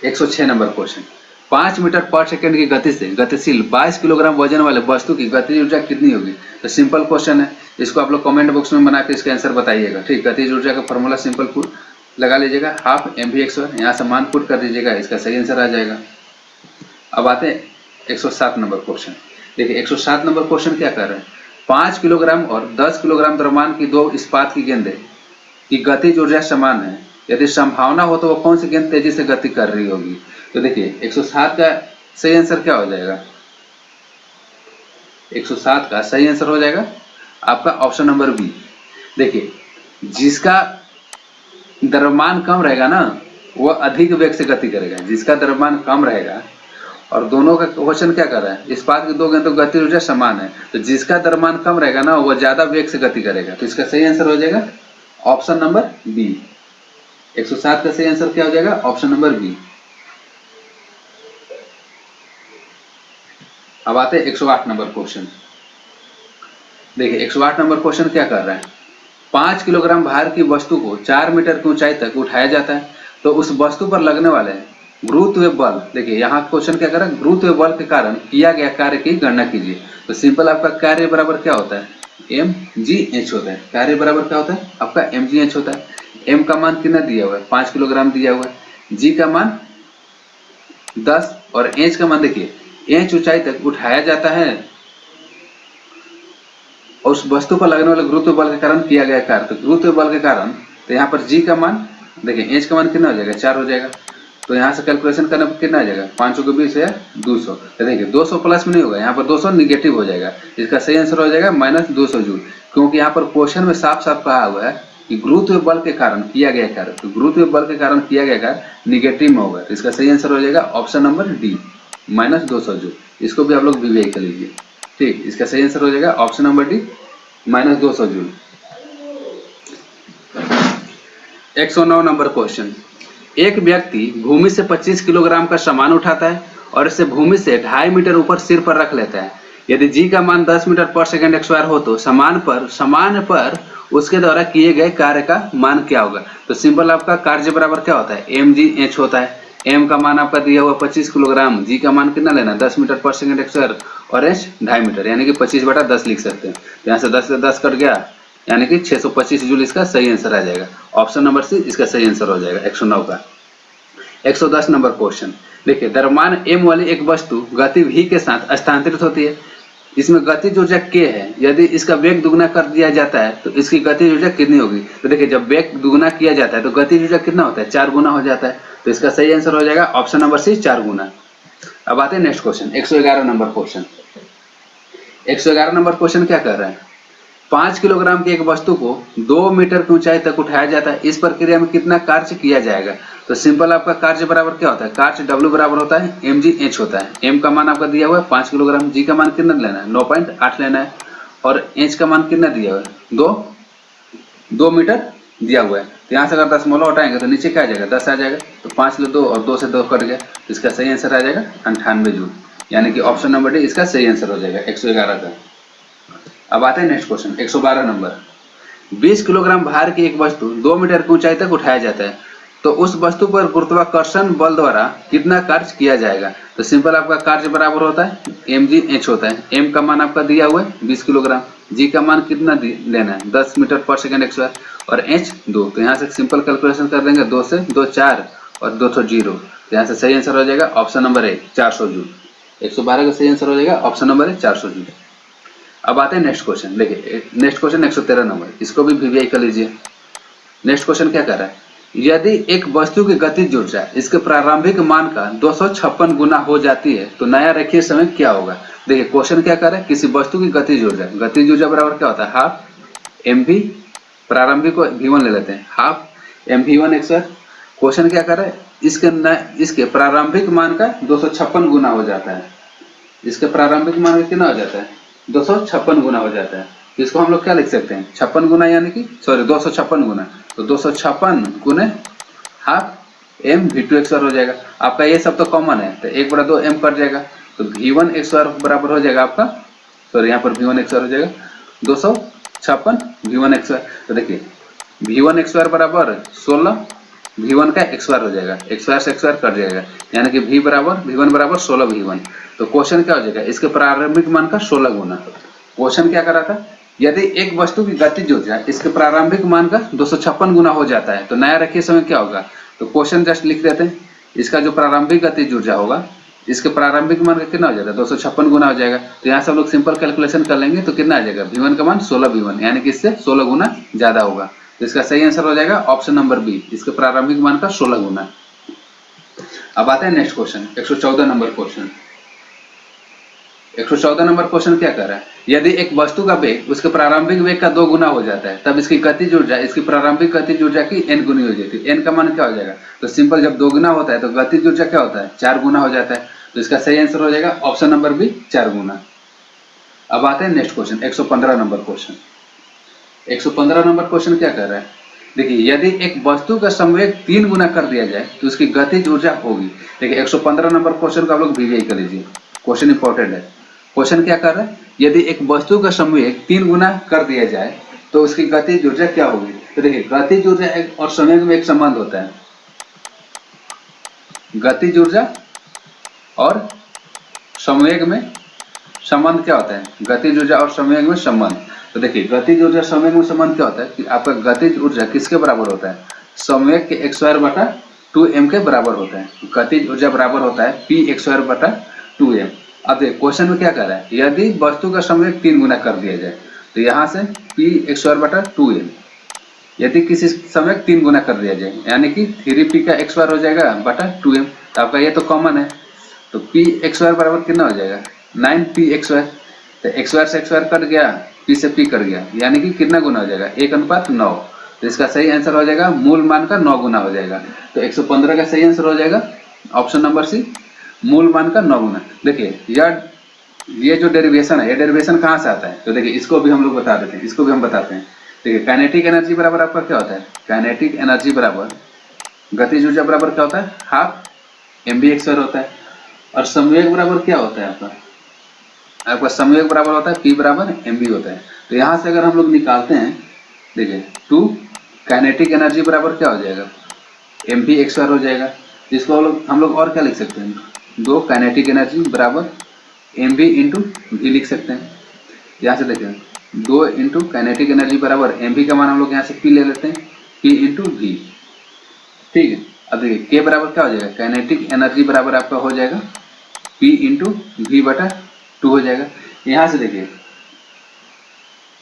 106 number question. 5 metre पर सेकंड की गति से गतिशील 22 किलोग्राम वजन वाले वस्तु की गतिज ऊर्जा कितनी होगी? तो सिंपल क्वेश्चन है, इसको आप लोग कमेंट बॉक्स में बना के इसका आंसर बताइएगा। ठीक, गतिज ऊर्जा का फॉर्मूला सिंपल पुट लगा लीजिएगा, हाफ mv/2, यहाँ से मान पुट कर दीजिएगा, इसका सही आंसर आ जाएगा। अब आते हैं 107 नंबर क्वेश्चन। देखिए 107 नंबर क्वेश्चन क्या कर रहे हैं, 5 किलोग्राम और 10 किलोग्राम द्रव्यमान की दो इस्पात की गेंदें की गतिज ऊर्जा समान है, यदि संभावना हो तो वो कौन सी गेंद तेजी से गति कर रही होगी? तो देखिए 107 का सही आंसर क्या हो जाएगा? 107 का सही आंसर हो जाएगा आपका ऑप्शन नंबर बी। देखिए जिसका द्रव्यमान कम रहेगा ना वो अधिक वेग से गति करेगा, जिसका द्रव्यमान कम रहेगा। और दोनों का क्वेश्चन क्या कर रहा है, इस्पात की दो गेंद तो गति ऊर्जा समान है, तो जिसका द्रव्यमान कम रहेगा ना वो ज्यादा वेग से गति करेगा, तो इसका सही आंसर हो जाएगा ऑप्शन नंबर बी। 107 का सही आंसर क्या हो जाएगा? Option number B. अब आते हैं 108 नंबर क्वेश्चन। देखिए 108 नंबर क्वेश्चन क्या कर रहा है, 5 किलोग्राम भार की वस्तु को 4 मीटर की ऊंचाई तक उठाया जाता है, तो उस वस्तु पर लगने वाले गुरुत्व बल, देखिए यहाँ क्वेश्चन क्या कर रहा है, गुरुत्व बल के कारण किया गया कार्य की गणना कीजिए। तो सिंपल आपका कार्य बराबर क्या होता है, mgh होता है। कार्य बराबर क्या होता है आपका mgh होता है। m का मान कितना दिया हुआ है, 5 किलोग्राम दिया हुआ है, g का मान 10 और h का मान देखिए h ऊंचाई तक उठाया जाता है और उस वस्तु पर लगने वाले गुरुत्व बल के कारण किया गया कार्य। तो गुरुत्व बल के कारण, तो यहाँ पर g का मान देखिए h का मान कितना हो जाएगा, 4 हो जाएगा। तो यहाँ से कैलकुलेशन करने पर कितना आ जाएगा, 500 के 20 है 200। तो देखिए 200 प्लस में नहीं होगा, यहाँ पर 200 निगेटिव हो जाएगा, इसका सही आंसर हो जाएगा -200 जूल। क्योंकि यहाँ पर क्वेश्चन में साफ साफ कहा हुआ है कि गुरुत्व बल के कारण किया गया कार्य, तो गुरुत्व बल के कारण किया गया कार्य निगेटिव में होगा, तो इसका सही आंसर हो जाएगा ऑप्शन नंबर डी -200 जूल। इसको भी आप लोग विवेक कर लीजिए। ठीक, इसका सही आंसर हो जाएगा option number D -200 joule. 109 number question. एक व्यक्ति भूमि से 25 किलोग्राम का सामान उठाता है और इसे भूमि से 2.5 मीटर ऊपर सिर पर रख लेता है। यदि जी का मान 10 मीटर पर सेकंड स्क्वायर हो तो सामान पर उसके द्वारा किए गए कार्य का मान क्या होगा? तो सिंपल आपका कार्य बराबर क्या होता है, mgh होता है। m का मान आपका दिया हुआ 25 किलोग्राम, g का मान कितना लेना है 10 मीटर पर सेकंड स्क्वायर और h 2.5 मीटर, यानी कि 25/10 लिख सकते हैं। यहाँ से 10 से 10 कट गया, यानी कि 625 जूल इसका सही आंसर आ जाएगा। ऑप्शन नंबर सी इसका सही आंसर हो जाएगा 109 का। 110 नंबर क्वेश्चन। देखिए द्रव्यमान m वाली एक वस्तु गति v के साथ स्थानांतरित होती है, इसमें गतिज ऊर्जा k है। यदि इसका वेग दुगना कर दिया जाता है तो इसकी गतिज ऊर्जा कितनी होगी? तो देखिए जब वेग दुगना किया जाता है तो गतिज ऊर्जा कितना होता है, 4 गुना हो जाता है, तो इसका सही आंसर हो जाएगा ऑप्शन नंबर सी 4 गुना। अब आते हैं next question, 111 number question. 111 number question क्या कर रहा है, 5 किलोग्राम की एक वस्तु को 2 मीटर की ऊंचाई तक उठाया जाता है, इस प्रक्रिया में कितना कार्य किया जाएगा? तो सिंपल आपका कार्य बराबर क्या होता है, कार्य W बराबर होता है mgh होता है। m का मान आपका दिया हुआ है 5 किलोग्राम, g का मान कितना लेना है 9.8 लेना है और h का मान कितना दिया हुआ है 2 मीटर दिया हुआ है। तो यहाँ से अगर दशमलव हटाएंगे तो नीचे क्या आ जाएगा 10 आ जाएगा, तो 5 ले 2 और 2 से 2 कट गया, तो इसका सही आंसर आ जाएगा 98 जूल, यानी कि ऑप्शन नंबर डी इसका सही आंसर हो जाएगा 111 का। अब आते हैं नेक्स्ट क्वेश्चन 112 नंबर। 20 किलोग्राम भार की एक वस्तु 2 मीटर की ऊंचाई तक उठाया जाता है, तो उस वस्तु पर गुरुत्वाकर्षण बल द्वारा कितना कार्य किया जाएगा? तो सिंपल आपका कार्य बराबर होता है mgh होता है। m का मान आपका दिया हुआ है 20 किलोग्राम, g का मान कितना लेना है 10 मीटर पर सेकंड स्क्वायर और h 2। तो यहाँ से सिंपल कैलकुलेशन कर देंगे, 2 से 2 4 और 2 तो 0, तो यहाँ से सही आंसर हो जाएगा ऑप्शन नंबर ए 400 जूल। 112 का सही आंसर हो जाएगा ऑप्शन नंबर ए 400 जूल। अब आते हैं नेक्स्ट क्वेश्चन। देखिए नेक्स्ट क्वेश्चन 113 नंबर, इसको भी वीवीआई कर लीजिए। नेक्स्ट क्वेश्चन क्या कर रहा है, यदि एक वस्तु की गतिज ऊर्जा इसके प्रारंभिक मान का 256 गुना हो जाती है तो नया रेखीय समय क्या होगा? देखिए क्वेश्चन क्या कर रहा है, किसी वस्तु की गतिज ऊर्जा बराबर क्या होता है हाफ mv, प्रारंभिक को v1 ले लेते हैं, हाफ mv1 x²। क्वेश्चन क्या कर रहा है, इसके प्रारंभिक मान का 256 गुना हो जाता है, इसके प्रारंभिक मान कितना हो जाता है 256 गुना हो जाता है। इसको हम लोग क्या लिख सकते हैं 56 गुना, यानी कि 256 गुना, तो 256 गुने हाफ mv2 x² हो जाएगा। आपका ये सब तो कॉमन है, तो 1/2 m कट जाएगा, तो v1 x² बराबर हो जाएगा आपका, यहाँ पर v1 x² हो जाएगा 56 V1 x स्क्वायर। तो देखिए V1 x स्क्वायर बराबर 16, V1 का x स्क्वायर हो जाएगा, x स्क्वायर से x स्क्वायर कट जाएगा, यानी कि V1 बराबर 16 V1। तो क्वेश्चन क्या हो जाएगा, इसके प्रारंभिक मान का 16 गुना। क्वेश्चन क्या करा था, यदि एक वस्तु की गतिज ऊर्जा इसके प्रारंभिक मान का 256 गुना हो जाता है तो नया रखिए समय क्या होगा। तो क्वेश्चन जस्ट लिख देते हैं, इसका जो प्रारंभिक गतिज ऊर्जा होगा इसके प्रारंभिक मान का कितना हो जाएगा, 256 गुना हो जाएगा। तो यहाँ से हम लोग सिंपल कैलकुलेशन कर लेंगे तो कितना आ जाएगा, V1 का मान 16 V1, यानी कि इससे 16 गुना ज्यादा होगा। तो इसका सही आंसर हो जाएगा ऑप्शन नंबर बी, इसके प्रारंभिक मान का 16 गुना। अब आते हैं next question, 114 number question. 114 number question क्या कर रहा है, यदि एक वस्तु का वेग उसके प्रारंभिक वेग का 2 गुना हो जाता है तब इसकी गतिज ऊर्जा इसकी प्रारंभिक गतिज ऊर्जा की n गुनी हो जाती है। n का मान क्या हो जाएगा, तो सिंपल जब 2 गुना होता है तो गतिज ऊर्जा क्या होता है, 4 गुना हो जाता है। तो इसका सही आंसर हो जाएगा ऑप्शन नंबर बी, 4 गुना। अब आते हैं next question, 115 number question. 115 number question क्या कर रहा है, देखिए यदि एक वस्तु का संवेग 3 गुना कर दिया जाए तो उसकी गतिज ऊर्जा होगी। देखिए 115 नंबर क्वेश्चन को आप लोग वीवीआई कर लीजिए, क्वेश्चन इंपॉर्टेंट है। क्वेश्चन क्या कर रहा है, यदि एक वस्तु का संवेग 3 गुना कर दिया जाए तो उसकी गतिज ऊर्जा क्या होगी। तो देखिए गतिज ऊर्जा और संवेग में एक संबंध होता है, गतिज ऊर्जा और संवेग में संबंध क्या होता है, गतिज ऊर्जा और संवेग में संबंध। तो देखिए गतिज ऊर्जा संवेग में संबंध क्या होता है कि आपका गतिज ऊर्जा किसके बराबर होता है, संवेग के x स्क्वायर बटा 2m के बराबर होता है। गतिज ऊर्जा बराबर होता है p x स्क्वायर बटा 2m। अब देखिए क्वेश्चन में क्या कर रहा है, यदि वस्तु का संवेग 3 गुना कर दिया जाए तो यहाँ से p x स्क्वायर बटा 2m, यदि किसी संवेग 3 गुना कर दिया जाए यानी कि 3p का x स्क्वायर हो जाएगा बटा 2m। तो आपका ये तो कॉमन है, तो p x स्क्वायर बराबर कितना हो जाएगा, 9p x स्क्वायर। तो x स्क्वायर से x स्क्वायर कट गया, p से p कट गया, यानी कि कितना गुना हो जाएगा, 1:9। तो इसका सही आंसर हो जाएगा मूल मान का 9 गुना हो जाएगा। तो 115 का सही आंसर हो जाएगा ऑप्शन नंबर सी, मूल मान का 9 गुना। देखिए ये जो डेरिवेशन है, ये डेरिवेशन कहाँ से आता है, तो देखिए इसको भी हम लोग बता देते हैं, इसको भी हम बताते हैं। देखिए काइनेटिक एनर्जी बराबर आपका क्या होता है, काइनेटिक एनर्जी बराबर गतिज ऊर्जा बराबर क्या होता है, हाफ mv x स्क्वायर होता है। और संवेग बराबर क्या होता है आपका संवेग बराबर होता है p बराबर mv होता है। तो यहाँ से अगर हम लोग निकालते हैं, देखिए 2 काइनेटिक एनर्जी बराबर क्या हो जाएगा, mv x स्क्वायर हो जाएगा। इसको हम लोग और क्या लिख सकते हैं, 2 काइनेटिक एनर्जी बराबर mv इंटू v लिख सकते हैं। यहाँ से देखिए 2 इंटू काइनेटिक एनर्जी बराबर mv का मान हम लोग यहाँ से p ले लेते हैं, p इंटू v, ठीक है। अब देखिए k बराबर क्या हो जाएगा, काइनेटिक एनर्जी बराबर आपका हो जाएगा p इंटू v बटा 2 हो जाएगा। यहाँ से देखिए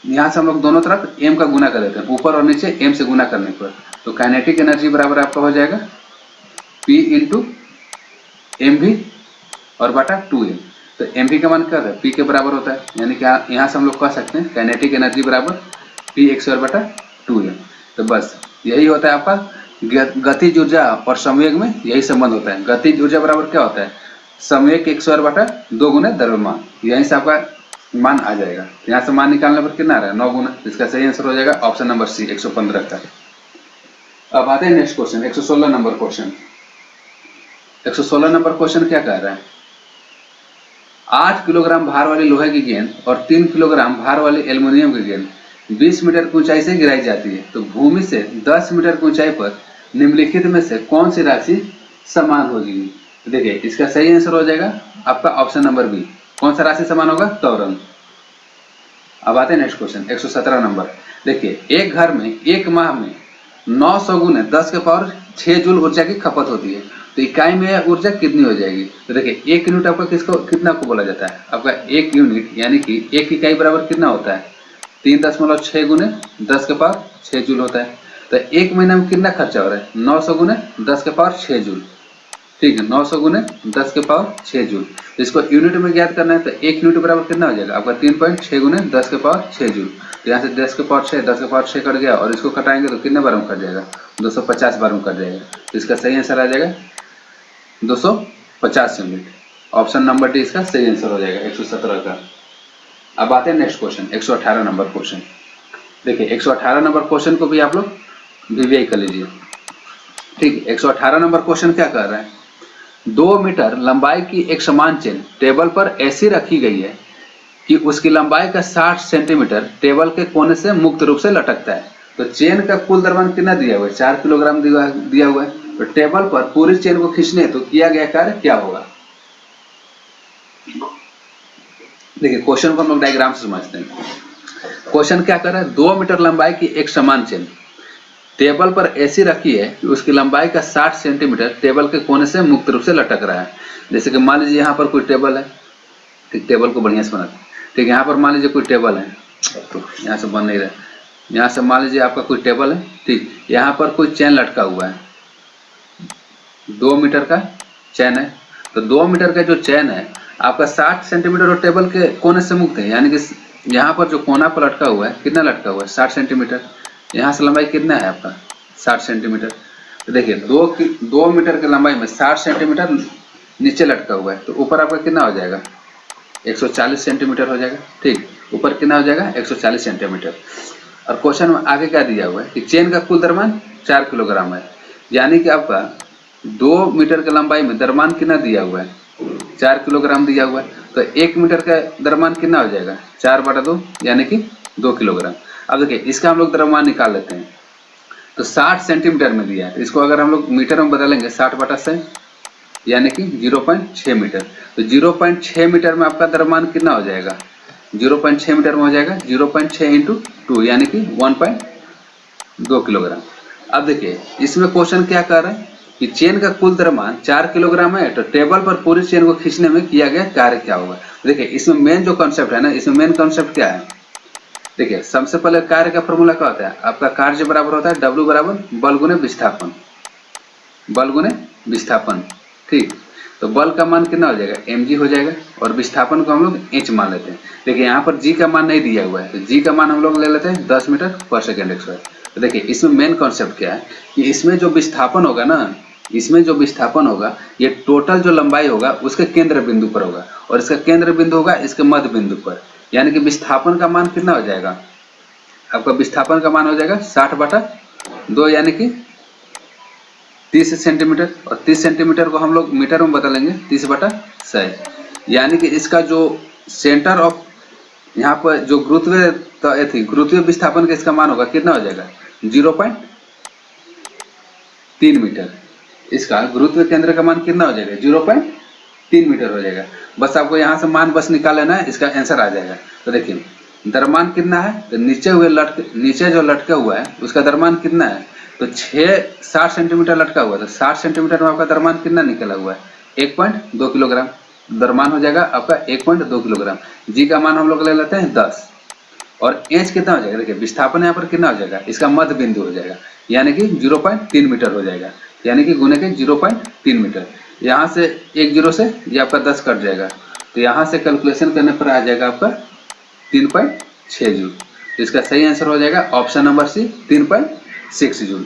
यहाँ से हम लोग दोनों तरफ m का गुना कर देते हैं, ऊपर और नीचे m से गुना करने पर। तो काइनेटिक एनर्जी बराबर आपका हो जाएगा p इंटू mv और बटा 2m। तो mv का मान क्या है, p के बराबर होता है, यानी कि यहाँ से हम लोग कह सकते हैं काइनेटिक एनर्जी बराबर p x स्क्वायर बटा 2m। तो बस यही होता है आपका गतिज ऊर्जा और संवेग में यही संबंध होता है। गतिज ऊर्जा बराबर क्या होता है, संवेग के x स्क्वायर बटा 2 गुना द्रव्यमान, यहीं से आपका मान आ जाएगा। यहाँ से मान निकालने पर कितना आ रहा है, 9 गुना। इसका सही आंसर हो जाएगा ऑप्शन नंबर सी, 115 का। अब आते हैं next question, 116 number question. 116 number question क्या कह रहा है, 8 किलोग्राम भार वाली लोहे की गेंद और 3 किलोग्राम भार वाली एल्युमिनियम की गेंद 20 मीटर की ऊंचाई से गिराई जाती है, तो भूमि से 10 मीटर की ऊंचाई पर निम्नलिखित में से कौन सी राशि समान होगी। तो देखिए इसका सही आंसर हो जाएगा आपका ऑप्शन नंबर बी, कौन सा राशि समान होगा, त्वरण। अब आते हैं नेक्स्ट क्वेश्चन, 117 नंबर। देखिए एक घर में एक माह में 900 गुने 10 के पावर 6 जूल ऊर्जा की खपत होती है, तो इकाई में यह ऊर्जा कितनी हो जाएगी। तो देखिए 1 यूनिट आपका कितना को बोला जाता है, आपका 1 यूनिट यानी कि 1 इकाई बराबर कितना होता है, 3.6 गुने 10 के पावर 6 जूल होता है। तो एक महीने में कितना खर्चा हो रहा है, 900 गुने 10 के पावर 6 जूल, ठीक है, 900 गुने 10 के पावर 6 जूल। तो इसको यूनिट में ज्ञात करना है, तो 1 यूनिट बराबर कितना हो जाएगा आपका 3.6 गुने 10 के पावर 6 जूल। तो यहाँ से 10 के पावर 6 10 के पावर 6 कट गया और इसको कटाएंगे तो कितने बार में कट जाएगा, 250 बार में कट जाएगा। तो इसका सही आंसर आ जाएगा 250 यूनिट। ऑप्शन नंबर डी इसका सही आंसर हो जाएगा 117 का। अब आते हैं नेक्स्ट क्वेश्चन, 118 नंबर क्वेश्चन। देखिए 118 नंबर क्वेश्चन को भी आप लोग वीवीआई कर लीजिए, ठीक है। 118 नंबर क्वेश्चन क्या कर रहा है, 2 मीटर लंबाई की एक समान चेन टेबल पर ऐसी रखी गई है कि उसकी लंबाई का 60 सेंटीमीटर टेबल के कोने से मुक्त रूप से लटकता है। तो चेन का कुल द्रव्यमान कितना दिया हुआ है? 4 किलोग्राम दिया हुआ है। तो टेबल पर पूरी चेन को खींचने तो किया गया कार्य क्या होगा? देखिए क्वेश्चन को हम लोग डायग्राम से समझते हैं। क्वेश्चन क्या कर रहा है? 2 मीटर लंबाई की एक समान चेन टेबल पर ऐसी रखी है कि उसकी लंबाई का 60 सेंटीमीटर टेबल के कोने से मुक्त रूप से लटक रहा है। जैसे कि मान लीजिए यहाँ पर कोई टेबल है, ठीक, टेबल को बढ़िया से बनाते हैं, ठीक, यहाँ पर मान लीजिए कोई टेबल है, तो यहाँ से बन नहीं रहा, यहाँ से मान लीजिए आपका कोई टेबल है, ठीक, यहाँ पर कोई चैन लटका हुआ है, 2 मीटर का चैन है। तो 2 मीटर का जो चैन है आपका 60 सेंटीमीटर और टेबल के कोने से मुक्त है, यानी कि यहाँ पर जो कोना पर लटका हुआ है, कितना लटका हुआ है? 60 सेंटीमीटर। यहाँ से लंबाई कितना है आपका? 60 सेंटीमीटर। तो देखिए 2 मीटर की लंबाई में 60 सेंटीमीटर नीचे लटका हुआ है, तो ऊपर आपका कितना हो जाएगा? 140 सेंटीमीटर हो जाएगा, ठीक, ऊपर कितना हो जाएगा? 140 सेंटीमीटर। और क्वेश्चन में आगे क्या दिया हुआ है कि चेन का कुल द्रव्यमान 4 किलोग्राम है, यानी कि आपका 2 मीटर की लंबाई में द्रव्यमान कितना दिया हुआ है? 4 किलोग्राम दिया हुआ है। तो 1 मीटर का द्रव्यमान कितना हो जाएगा? 4/2 यानी कि 2 किलोग्राम। अब देखिए इसका हम लोग द्रव्यमान निकाल लेते हैं। तो 60 सेंटीमीटर में दिया है, इसको अगर हम लोग मीटर में बदलेंगे 60/100 यानी कि 0.6 मीटर। तो 0.6 मीटर में आपका द्रव्यमान कितना हो जाएगा? 0.6 मीटर में हो जाएगा 0.6 × 2 यानी कि 1.2 किलोग्राम। अब देखिए इसमें क्वेश्चन क्या कर रहा है कि चेन का कुल द्रव्यमान 4 किलोग्राम है, तो टेबल पर पूरी चेन को खींचने में किया गया कार्य क्या होगा? देखिए इसमें मेन जो कॉन्सेप्ट है ना, इसमें मेन कॉन्सेप्ट क्या है? देखिए सबसे पहले कार्य का फॉर्मूला क्या होता है? आपका कार्य बराबर होता है W बराबर बल गुने विस्थापन, बल गुने विस्थापन, ठीक। तो बल का मान कितना हो जाएगा? mg हो जाएगा, और विस्थापन को हम लोग h मान लेते हैं। देखिए यहाँ पर g का मान नहीं दिया हुआ है, तो g का मान हम लोग ले लेते हैं 10 मीटर पर सेकेंड स्क्वायर। तो देखिए इसमें मेन कॉन्सेप्ट क्या है कि इसमें जो विस्थापन होगा ना, इसमें जो विस्थापन होगा ये टोटल जो लंबाई होगा उसके केंद्र बिंदु पर होगा, और इसका केंद्र बिंदु होगा इसके मध्य बिंदु पर, यानी कि विस्थापन का मान कितना हो जाएगा? आपका विस्थापन का मान हो जाएगा 60/2 यानी कि 30 सेंटीमीटर, और 30 सेंटीमीटर को हम लोग मीटर में बदलेंगे 30/100, यानी कि इसका जो सेंटर ऑफ यहाँ पर जो गुरुत्वीय विस्थापन का इसका मान होगा कितना हो जाएगा? 0.3 मीटर। इसका गुरुत्वीय केंद्र का मान कितना हो जाएगा? 0.3 मीटर हो जाएगा। बस आपको यहाँ से मान बस निकाल लेना है, इसका आंसर आ जाएगा। तो देखिए द्रव्यमान कितना है? तो नीचे जो लटका हुआ है उसका द्रव्यमान कितना है? तो 60 सेंटीमीटर लटका हुआ है, तो 60 सेंटीमीटर में आपका द्रव्यमान कितना निकला हुआ है? 1.2 किलोग्राम द्रव्यमान हो जाएगा आपका 1.2 किलोग्राम। जी का मान हम लोग ले लेते हैं 10, और एच कितना हो जाएगा? देखिए विस्थापन यहाँ पर कितना हो जाएगा? इसका मध्य बिंदु हो जाएगा, यानी कि 0.3 मीटर हो जाएगा, यानी कि गुने के 0.3 मीटर। यहाँ से 1 0 से ये आपका 10 कट जाएगा, तो यहाँ से कैलकुलेशन करने पर आ जाएगा आपका 3.6 जूल। तो इसका सही आंसर हो जाएगा ऑप्शन नंबर सी 3.6 जूल।